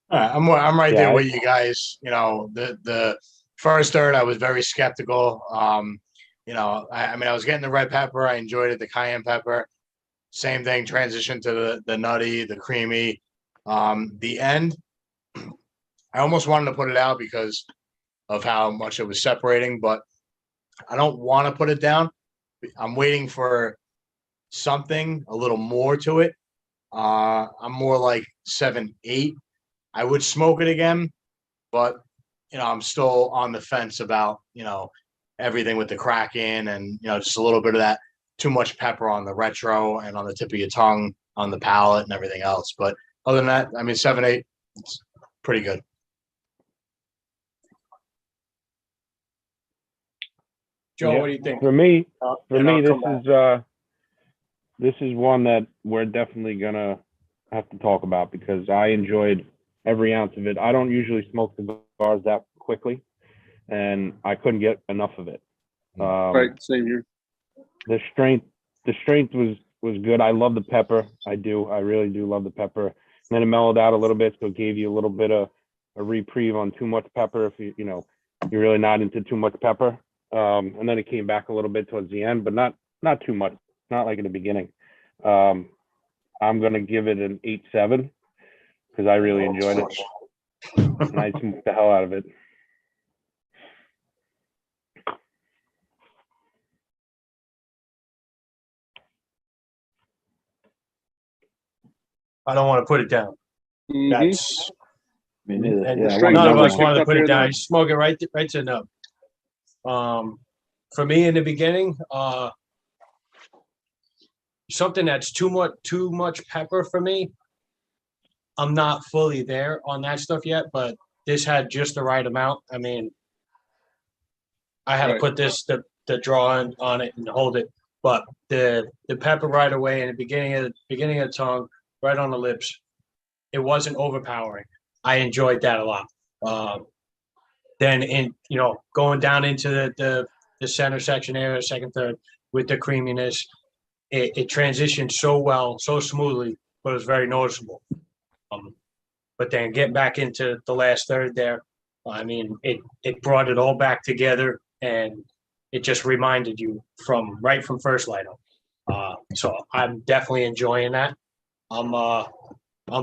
All right, I'm right there with you guys. You know, the first third I was very skeptical. You know, I mean I was getting the red pepper, I enjoyed it, the cayenne pepper. Same thing, transition to the nutty, the creamy. The end, I almost wanted to put it out because of how much it was separating, but I don't want to put it down. I'm waiting for something a little more to it. I'm more like 7, 8. I would smoke it again, but you know, I'm still on the fence about, you know, everything with the Kraken and, you know, just a little bit of that too much pepper on the retro and on the tip of your tongue, on the palate and everything else. But other than that, I mean, 7, 8, it's pretty good. Joe, Yeah. what do you think? For me, And this is one that we're definitely gonna have to talk about because I enjoyed every ounce of it. I don't usually smoke cigars that quickly, and I couldn't get enough of it. Right, same here. The strength was good. I love the pepper. I really do love the pepper. And then it mellowed out a little bit, so it gave you a little bit of a reprieve on too much pepper if you're really not into too much pepper. And then it came back a little bit towards the end, but not too much. Not like in the beginning. I'm gonna give it an 8.7 because I really enjoyed it. And I smoked the hell out of it. I don't want to put it down. That's Me neither. and Yeah, none of us want to put it down. You smoke it right to the nub. For me in the beginning, something that's too much pepper for me. I'm not fully there on that stuff yet, but this had just the right amount. I mean, I had to put the draw on it and hold it, but the pepper right away in the beginning of the tongue, right on the lips, it wasn't overpowering. I enjoyed that a lot. Then going down into the center section area, second, third, with the creaminess, it transitioned so well, so smoothly, but it was very noticeable. But then getting back into the last third there, I mean, it brought it all back together, and it just reminded you from first light up. So I'm definitely enjoying that. I'm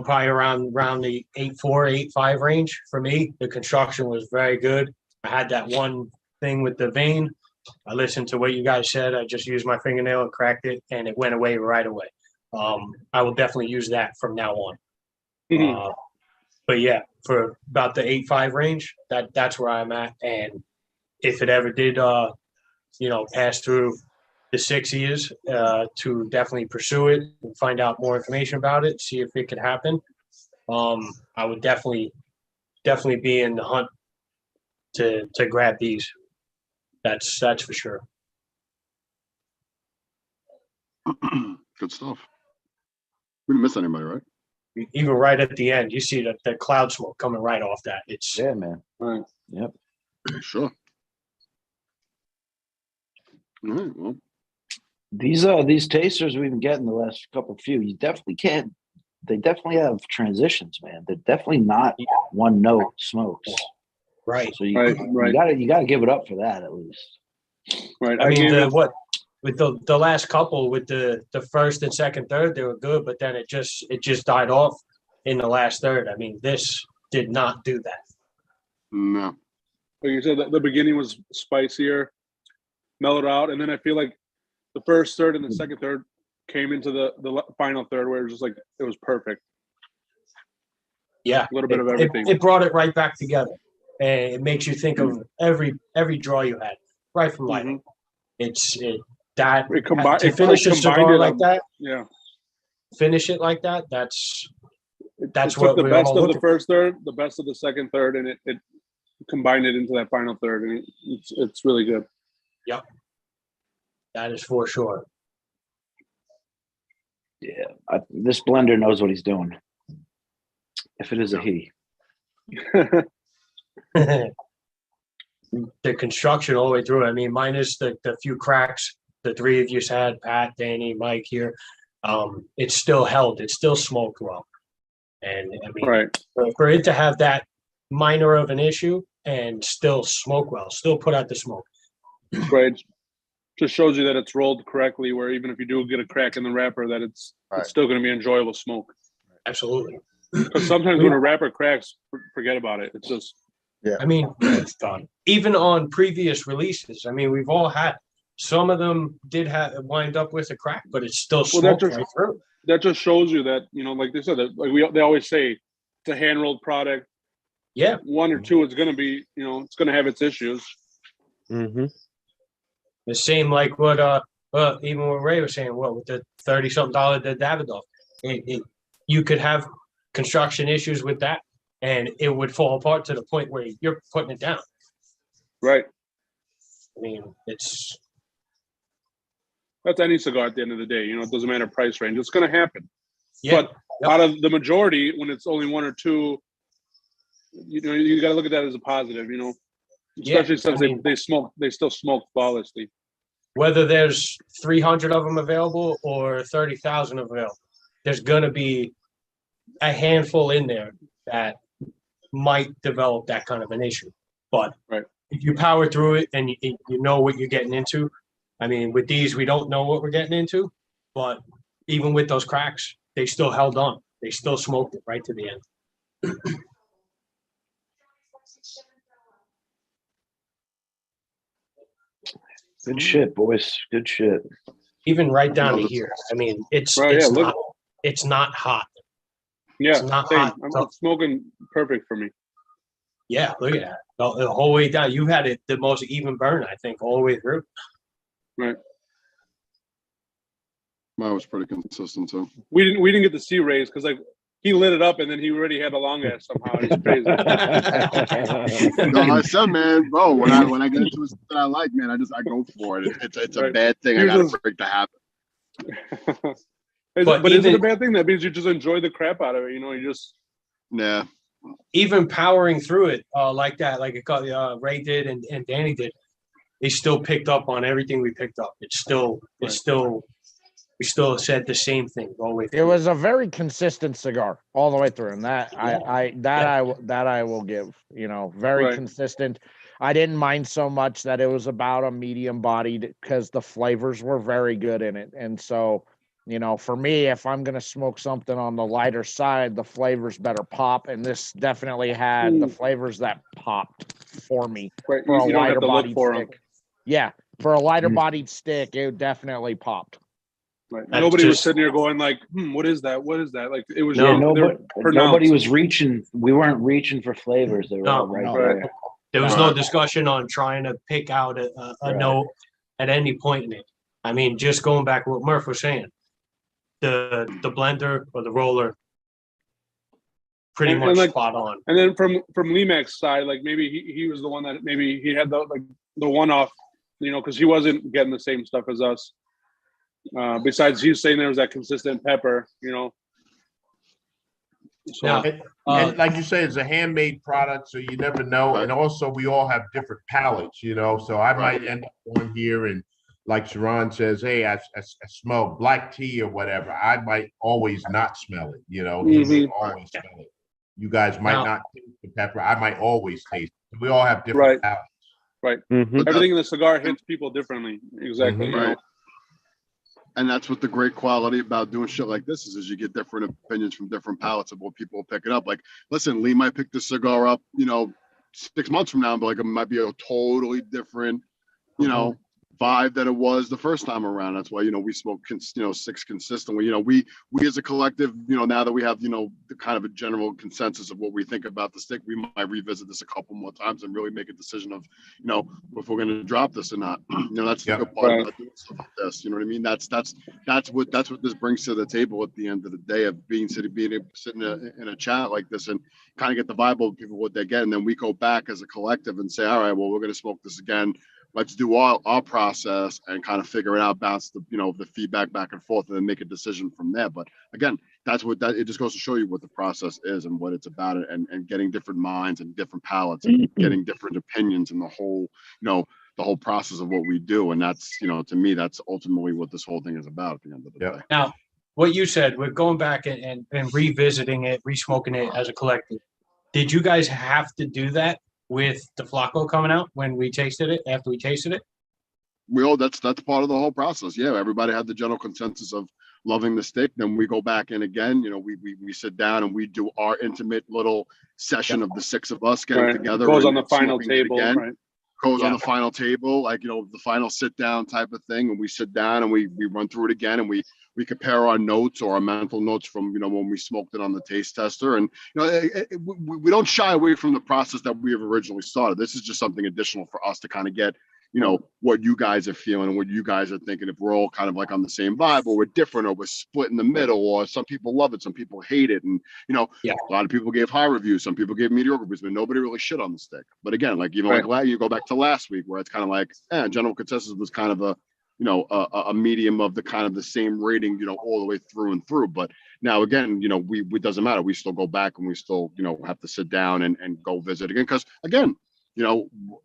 probably around the 8.4, 8.5 range for me. The construction was very good. I had that one thing with the vein. I listened to what you guys said. I just used my fingernail and cracked it, and it went away right away. I will definitely use that from now on. But yeah, for about the 8.5 range, that's where I'm at. And if it ever did, pass through the 6 years, to definitely pursue it and find out more information about it, see if it could happen, I would definitely be in the hunt to grab these. That's for sure. Good stuff. We didn't miss anybody, right? Even right at the end, you see the cloud smoke coming right off that. It's man. Right. Yep. Sure. All right. Well, these tasters we've been getting the last few, they definitely have transitions, man. They're definitely not one note smokes. Right. So you gotta give it up for that at least. Right. I mean, with the last couple, with the first and second, third, they were good, but then it just died off in the last third. I mean, this did not do that. No. Like you said, the beginning was spicier, mellowed out, and then I feel like the first third and the second third came into the final third where it was just like it was perfect. Yeah, a little bit of everything. It brought it right back together, and it makes you think of every draw you had right from lighting. It's to finish a cigar like that. Yeah, finish it like that. That's it what took the we're best all of the looking first third, the best of the second third, and it combined it into that final third, and it's really good. Yep, that is for sure. Yeah, this blender knows what he's doing. If it is a he. The construction all the way through. I mean, minus the few cracks the three of you had, Pat, Danny, Mike here. It's still held. It still smoked well. And I mean, for it to have that minor of an issue and still smoke well, still put out the smoke. Right. Just shows you that it's rolled correctly, where even if you do get a crack in the wrapper, that it's still going to be enjoyable smoke. Absolutely. Because sometimes when a wrapper cracks, forget about it. It's just. Yeah. I mean, it's done. Even on previous releases, I mean, we've all had. Some of them did wind up with a crack, but it's still smoked right through. That just shows you that, like they said, that they always say it's a hand rolled product. Yeah, one or two, it's going to be, it's going to have its issues. Mm-hmm. The same like what even what Ray was saying, with the $30-something the Davidoff, you could have construction issues with that, and it would fall apart to the point where you're putting it down. Right. I mean, that's any cigar at the end of the day. It doesn't matter price range. It's going to happen. Yeah. But out of the majority, when it's only one or two, you got to look at that as a positive. Especially since they still smoke flawlessly. Whether there's 300 of them available or 30,000 available, there's going to be a handful in there that might develop that kind of an issue. But if you power through it and you know what you're getting into, I mean, with these, we don't know what we're getting into, but even with those cracks, they still held on. They still smoked it right to the end. Good shit, boys. Good shit. Even right down to here. I mean, it's not hot. Yeah, it's not same. hot. I'm smoking perfect for me. Yeah, look at that. The whole way down. You had it the most even burn, I think, all the way through. Right. Mine was pretty consistent too. We didn't get to see Ray's because he lit it up and then he already had a long ass somehow. It's crazy. No, I said, man, bro, when I get into something I like, man, I go for it. It's a bad thing. I gotta break the habit. But is it a bad thing? That means you just enjoy the crap out of it. You just. Yeah. Even powering through it like that, like Ray did and Danny did, they still picked up on everything we picked up. We still said the same thing all the way through. It was a very consistent cigar all the way through, and I will give. Very consistent. I didn't mind so much that it was about a medium bodied because the flavors were very good in it, and so. For me, if I'm going to smoke something on the lighter side, the flavors better pop. And this definitely had the flavors that popped for me for a lighter bodied stick. Yeah. For a lighter bodied stick, it definitely popped. Right. Nobody was sitting here going like, what is that? What is that? Like it was nobody was reaching. We weren't reaching for flavors. They were all right there. There was no discussion on trying to pick out a note at any point in it. I mean, just going back to what Murph was saying. The blender or the roller pretty much spot on. And then from Lemac's side, like maybe he was the one that maybe he had the one off, because he wasn't getting the same stuff as us. Besides, he was saying there was that consistent pepper, So, and like you say, it's a handmade product, so you never know. And also, we all have different palates, So I might end up on here and. Like Sharon says, hey, I smell black tea or whatever. I might always not smell it, He may always smell it. You guys might not taste the pepper. I might always taste it. We all have different palates. Right. Mm-hmm. Everything in the cigar hits people differently. Exactly. Mm-hmm. Right. And that's what the great quality about doing shit like this is you get different opinions from different palates of what people pick it up. Like, listen, Lee might pick this cigar up, 6 months from now, but like it might be a totally different, vibe that it was the first time around. That's why, we smoke, 6 consistently. We as a collective, now that we have, the kind of a general consensus of what we think about the stick, we might revisit this a couple more times and really make a decision of, if we're going to drop this or not. That's the good part about doing stuff like this. You know what I mean? That's what this brings to the table at the end of the day of being sitting in a chat like this and kind of get the vibe of people what they get, and then we go back as a collective and say, all right, well, we're going to smoke this again. Let's do our process and kind of figure it out, bounce the feedback back and forth, and then make a decision from there. But again, it just goes to show you what the process is and what it's about, and getting different minds and different palettes and getting different opinions and the whole process of what we do. And that's, to me, that's ultimately what this whole thing is about at the end of the day. Now, what you said, we're going back and revisiting it, re-smoking it as a collective. Did you guys have to do that with the Flacco coming out when we tasted it, after we tasted it? That's part of the whole process. Yeah, everybody had the general consensus of loving the stick. Then we go back in again, we sit down and we do our intimate little session of the 6 of us getting together. Goes on the final table, right? Goes on the final table, like, the final sit down type of thing. And we sit down and we run through it again, and we compare our notes or our mental notes from, when we smoked it on the taste tester. And, we don't shy away from the process that we have originally started. This is just something additional for us to kind of get, what you guys are feeling and what you guys are thinking. If we're all kind of like on the same vibe, or we're different, or we're split in the middle, or some people love it, some people hate it. And, a lot of people gave high reviews, some people gave mediocre reviews, but nobody really shit on the stick. But again, like, like you go back to last week where it's kind of like, general consensus was kind of a medium of the kind of the same rating, all the way through and through. But now again, it doesn't matter. We still go back and we still, have to sit down and go visit again. Cause again,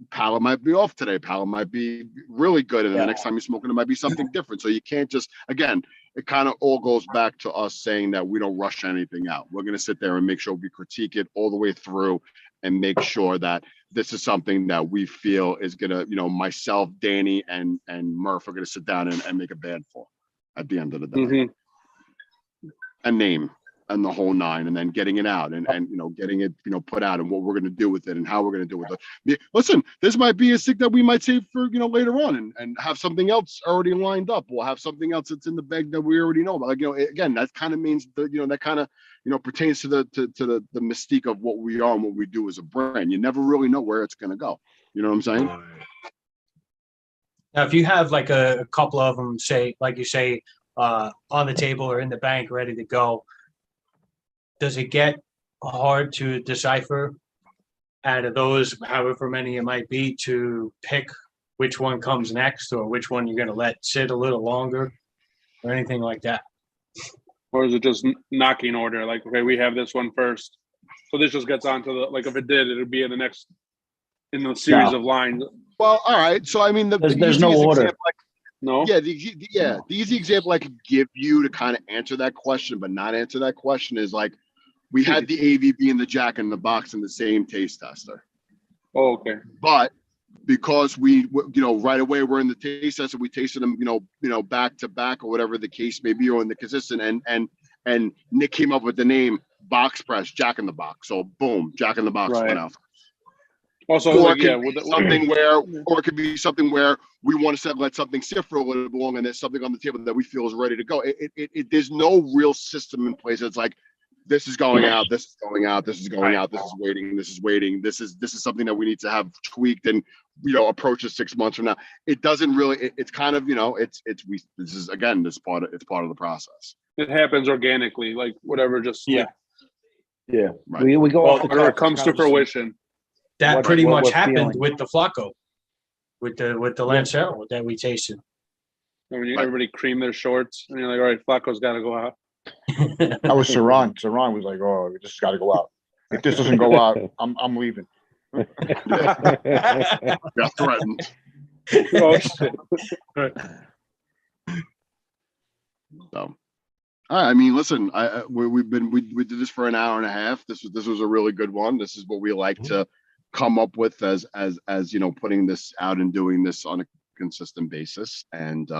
palate might be off today. Palate might be really good. And the next time you're smoking, it might be something different. So you can't just, again, it kind of all goes back to us saying that we don't rush anything out. We're going to sit there and make sure we critique it all the way through and make sure that this is something that we feel is going to, myself, Danny, and Murph are going to sit down and make a band for at the end of the day. A name and the whole 9, and then getting it out and getting it, put out, and what we're going to do with it and how we're going to do with it. Listen, this might be a stick that we might save for, later on and have something else already lined up. We'll have something else that's in the bag that we already know about. Like, again, that kind of means that, that kind of, pertains to the mystique of what we are and what we do as a brand. You never really know where it's going to go. You know what I'm saying? Now, if you have like a couple of them, say, like you say, on the table or in the bank ready to go, does it get hard to decipher out of those, however many it might be, to pick which one comes next or which one you're going to let sit a little longer or anything like that? Or is it just knocking order? Like, okay, we have this one first. So this just gets onto the, like, if it did, it would be in the series of lines. Well, all right. So, I mean, there's no order. No. Yeah, the easy example I could give you to kind of answer that question, but not answer that question, is like, we had the AVB and the Jack in the Box in the same taste tester. Oh, okay. But because we, right away we're in the taste tester, we tasted them, back to back or whatever the case may be, or in the consistent, and Nick came up with the name Box Press Jack in the Box. So boom, Jack in the Box went out. Also, or it could be something where we want to let something sit for a little bit longer, and there's something on the table that we feel is ready to go. There's no real system in place. It's like, this is going out, this is going out, this is going out, this is waiting, this is waiting, this is something that we need to have tweaked and approach it 6 months from now. It doesn't really, it's kind of, this is, again, it's part of the process. It happens organically, like whatever, just right. We go off the cuff. It comes to fruition. That pretty much happened with the Flacco, with the Lancero that we tasted. When everybody creamed their shorts, and you're like, all right, Flacco's got to go out. That was Saran. Saran was like, "Oh, this has got to go out. If this doesn't go out, I'm leaving." Got threatened. Oh shit! So, I mean, listen, we did this for an hour and a half. This was a really good one. This is what we like to come up with as putting this out and doing this on a consistent basis. And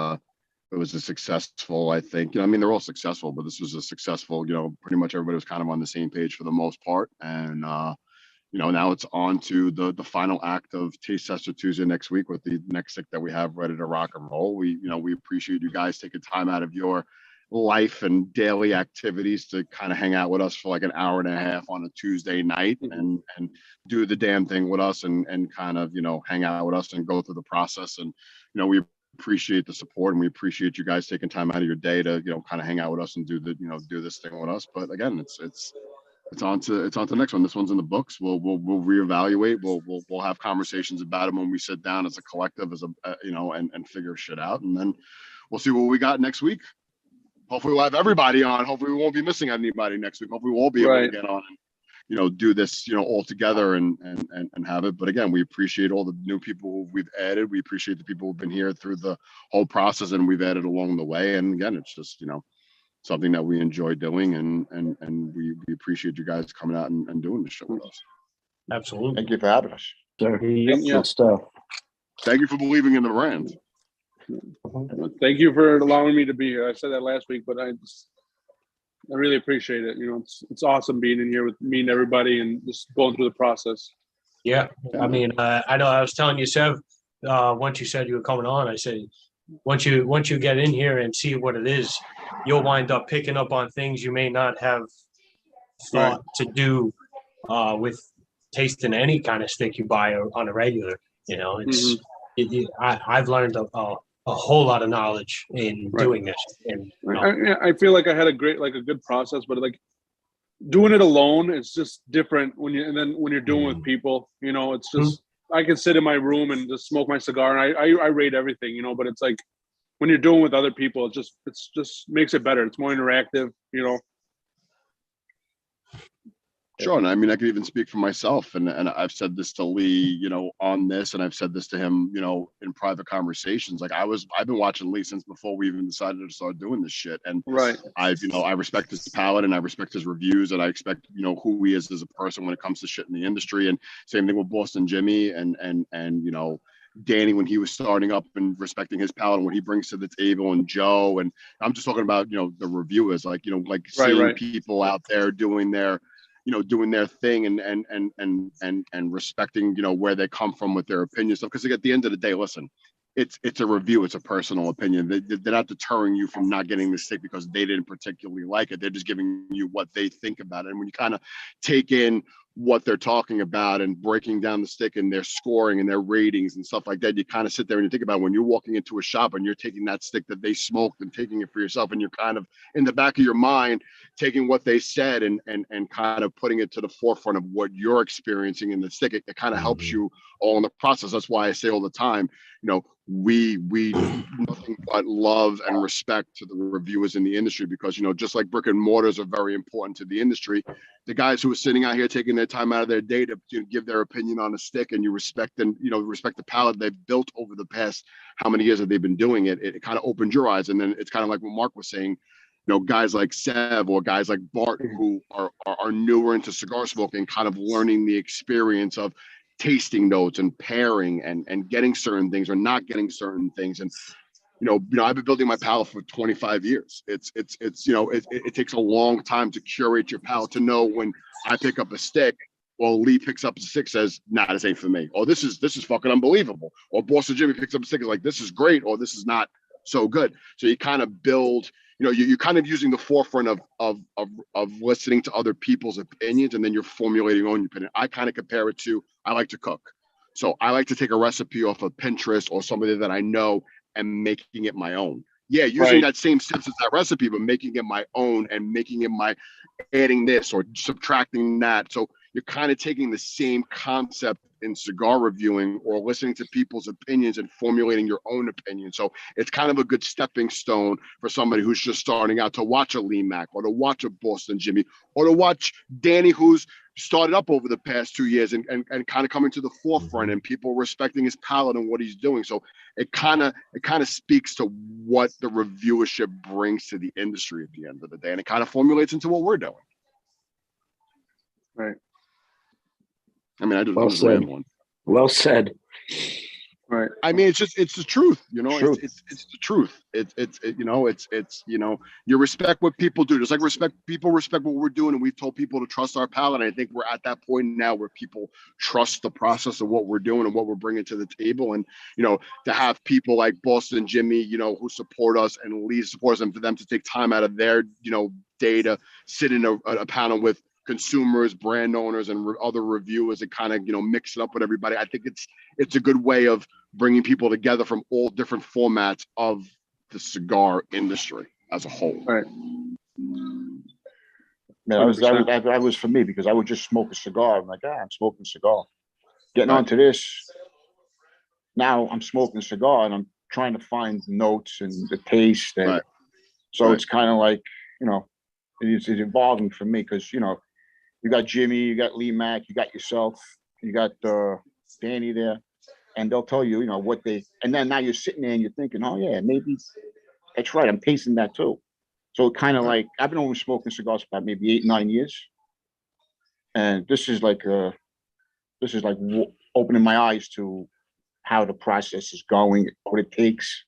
was a successful, I think. I mean, they're all successful, but this was a successful, pretty much everybody was kind of on the same page for the most part. And now it's on to the final act of Taste Tester Tuesday next week with the next stick that we have ready to rock and roll. We appreciate you guys taking time out of your life and daily activities to kind of hang out with us for like an hour and a half on a Tuesday night and do the damn thing with us and kind of, hang out with us and go through the process. And, we appreciate the support and we appreciate you guys taking time out of your day to, kind of hang out with us and do this thing with us. But again, it's on to the next one. This one's in the books. We'll reevaluate. We'll have conversations about it when we sit down as a collective, as a and figure shit out, and then we'll see what we got next week. Hopefully we'll have everybody on. Hopefully we won't be missing anybody next week. Hopefully we'll be able to get on and do this all together and have it. But again, we appreciate all the new people who we've added. We appreciate the people who've been here through the whole process and we've added along the way. And again, it's just something that we enjoy doing, and we appreciate you guys coming out and doing the show with us. Absolutely. Thank you for having us. Sure. Good stuff. Thank you for believing in the brand. Thank you for allowing me to be here. I said that last week, but I really appreciate it. It's awesome being in here with me and everybody and just going through the process. Yeah. I mean, I know I was telling you, Sev, once you said you were coming on, I said, once you get in here and see what it is, you'll wind up picking up on things you may not have thought to do with tasting any kind of stick you buy on a regular. I've learned a whole lot of knowledge in doing this. And I feel like I had a good process, but like doing it alone, it's just different when you're doing with people. It's just I can sit in my room and just smoke my cigar, and I rate everything. But it's like when you're doing with other people, it just makes it better. It's more interactive. Sure. And I mean, I could even speak for myself, and I've said this to Lee, on this, and I've said this to him, in private conversations. Like I've been watching Lee since before we even decided to start doing this shit. And I respect his palate and I respect his reviews and I expect, who he is as a person when it comes to shit in the industry. And same thing with Boston Jimmy and Danny when he was starting up and respecting his palate and what he brings to the table, and Joe. And I'm just talking about, the reviewers, like, seeing people out there doing their thing and respecting, where they come from with their opinions. Because at the end of the day, listen, it's a review. It's a personal opinion. They're not deterring you from not getting the stick because they didn't particularly like it. They're just giving you what they think about it. And when you kind of take in what they're talking about and breaking down the stick and their scoring and their ratings and stuff like that, you kind of sit there and you think about when you're walking into a shop and you're taking that stick that they smoked and taking it for yourself, and you're kind of in the back of your mind taking what they said and kind of putting it to the forefront of what you're experiencing in the stick. It kind of helps you all in the process. That's why I say all the time, we nothing but love and respect to the reviewers in the industry, because just like brick and mortars are very important to the industry, the guys who are sitting out here taking their time out of their day to give their opinion on a stick, and you respect the palate they've built over the past how many years that they've been doing it, it kind of opens your eyes. And then it's kind of like what Mark was saying, guys like Sev or guys like Bart who are newer into cigar smoking, kind of learning the experience of tasting notes and pairing and getting certain things or not getting certain things. And I've been building my palate for 25 years. It takes a long time to curate your palate to know when I pick up a stick, well, Lee picks up a stick, says, nah, this ain't for me. Or this is fucking unbelievable. Or Boston Jimmy picks up a stick, is like, this is great, or this is not so good. So you kind of build, you're kind of using the forefront of listening to other people's opinions, and then you're formulating your own opinion. I kind of compare it to, I like to cook. So I like to take a recipe off of Pinterest or somebody that I know and making it my own. Yeah, using that same steps as that recipe, but making it my own and making it adding this or subtracting that. So you're kind of taking the same concept in cigar reviewing or listening to people's opinions and formulating your own opinion. So it's kind of a good stepping stone for somebody who's just starting out to watch a Lee Mack or to watch a Boston Jimmy or to watch Danny, who's started up over the past 2 years and kind of coming to the forefront and people respecting his palate and what he's doing. So it kind of speaks to what the reviewership brings to the industry at the end of the day. And it kind of formulates into what we're doing. Right. I mean, I just well said. One. Well said. Right. I mean, it's the truth, you know. Truth. It's the truth. You respect what people do, just like people respect what we're doing, and we've told people to trust our palate. And I think we're at that point now where people trust the process of what we're doing and what we're bringing to the table. And to have people like Boston Jimmy, who support us and lead support us, and for them to take time out of their day to sit in a panel with consumers, brand owners, and other reviewers, and kind of mix it up with everybody. I think it's a good way of bringing people together from all different formats of the cigar industry as a whole. Right. Man, that was for me, because I would just smoke a cigar. I'm like, I'm smoking a cigar. Getting onto this, now I'm smoking a cigar and I'm trying to find the notes and the taste. And so it's kind of like, it's evolving for me, because, you got Jimmy, you got Lee Mack, you got yourself, you got Danny there, and they'll tell you, what they, and then now you're sitting there and you're thinking, oh yeah, maybe that's right, I'm tasting that too. So kind of like, I've been only smoking cigars for about maybe 8-9 years, and this is like opening my eyes to how the process is going, what it takes,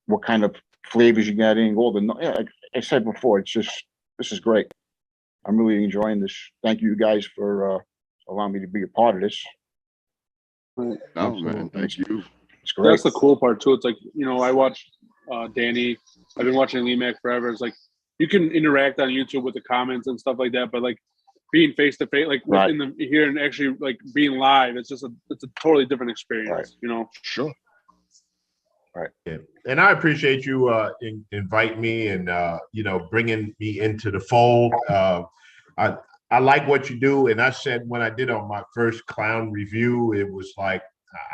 what kind of flavors you're getting, like I said before, this is great. I'm really enjoying this. Thank you guys for allowing me to be a part of this. No, man, thank you. It's great. That's the cool part too. It's like, I watched Danny. I've been watching Lee Mack forever. It's like you can interact on YouTube with the comments and stuff like that, but like being face to face, like within here and actually like being live, it's a totally different experience. Sure. Right. Yeah. And I appreciate you invite me and bringing me into the fold. I like what you do, and I said when I did on my first clown review, it was like,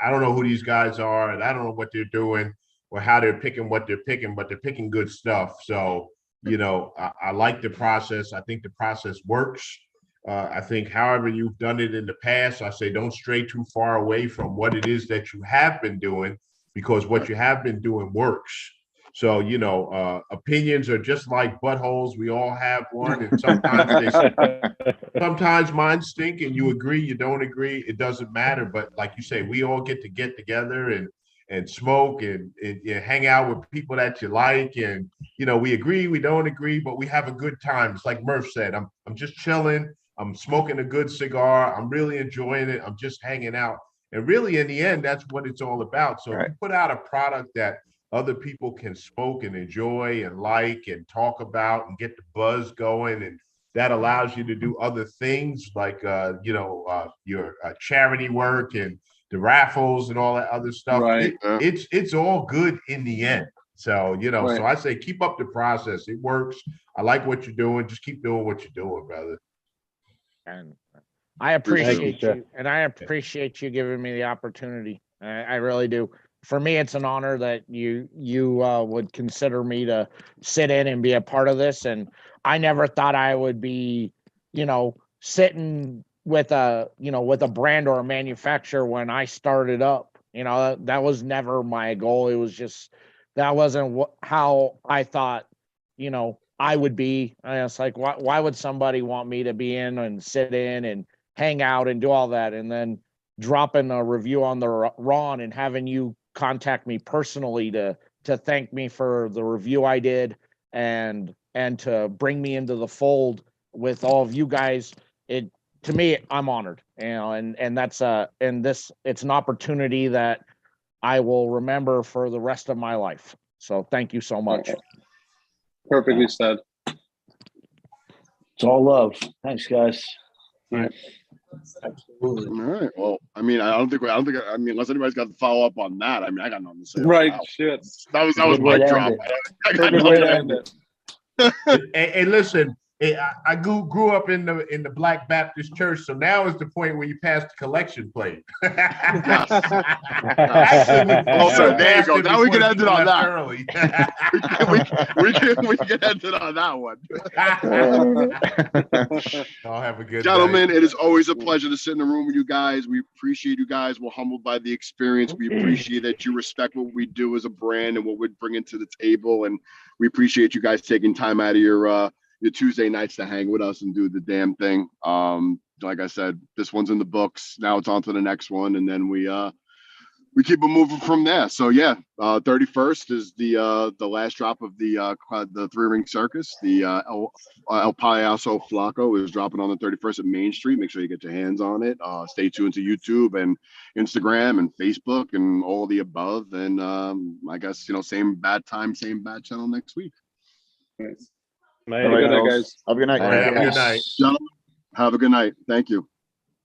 I don't know who these guys are, and I don't know what they're doing or how they're picking what they're picking, but they're picking good stuff. So I like the process. I think the process works. I think however you've done it in the past, I say don't stray too far away from what it is that you have been doing, because what you have been doing works. So, opinions are just like buttholes. We all have one. And sometimes mine stink and you agree, you don't agree. It doesn't matter. But like you say, we all get together and smoke and hang out with people that you like. And, we agree, we don't agree, but we have a good time. It's like Murph said, I'm just chilling. I'm smoking a good cigar. I'm really enjoying it. I'm just hanging out. And really, in the end, that's what it's all about. So if you put out a product that other people can smoke and enjoy and like and talk about and get the buzz going, and that allows you to do other things like, your charity work and the raffles and all that other stuff. Right. It's all good in the end. So, so I say keep up the process. It works. I like what you're doing. Just keep doing what you're doing, brother. And I appreciate you, and I appreciate you giving me the opportunity. I really do. For me, it's an honor that you would consider me to sit in and be a part of this. And I never thought I would be, sitting with a brand or a manufacturer when I started up. That was never my goal. It was just, that wasn't how I thought, I would be. And it's like, why would somebody want me to be in and sit in and hang out and do all that, and then dropping a review on the Ron and having you contact me personally to thank me for the review I did and to bring me into the fold with all of you guys. To me, I'm honored, and that's it's an opportunity that I will remember for the rest of my life. So thank you so much. Perfectly said. It's all love. Thanks, guys. All right. Absolutely. All right. Well, I mean, unless anybody's got to follow up on that, I got nothing to say. Right. Shit. That was my drop. Perfect way to end it. Hey, listen. I grew up in the Black Baptist church, so now is the point where you pass the collection plate. Also, there you go. Now we can end it on that. we can end it on that one. I'll have a good gentlemen. day. It is always a pleasure to sit in the room with you guys. We appreciate you guys. We're humbled by the experience. We appreciate that you respect what we do as a brand and what we're bringing to the table, and we appreciate you guys taking time out of your Tuesday nights to hang with us and do the damn thing. Like I said, this one's in the books. Now it's on to the next one. And then we we keep it moving from there. So yeah, 31st is the last drop of the three ring circus. The El Payaso Flaco is dropping on the 31st at Main Street. Make sure you get your hands on it. Stay tuned to YouTube and Instagram and Facebook and all of the above. And I guess same bad time, same bad channel next week. Nice. All right, Good night, guys. guys. Have a good night. All right, have a good night. Gentlemen, have a good night. Thank you.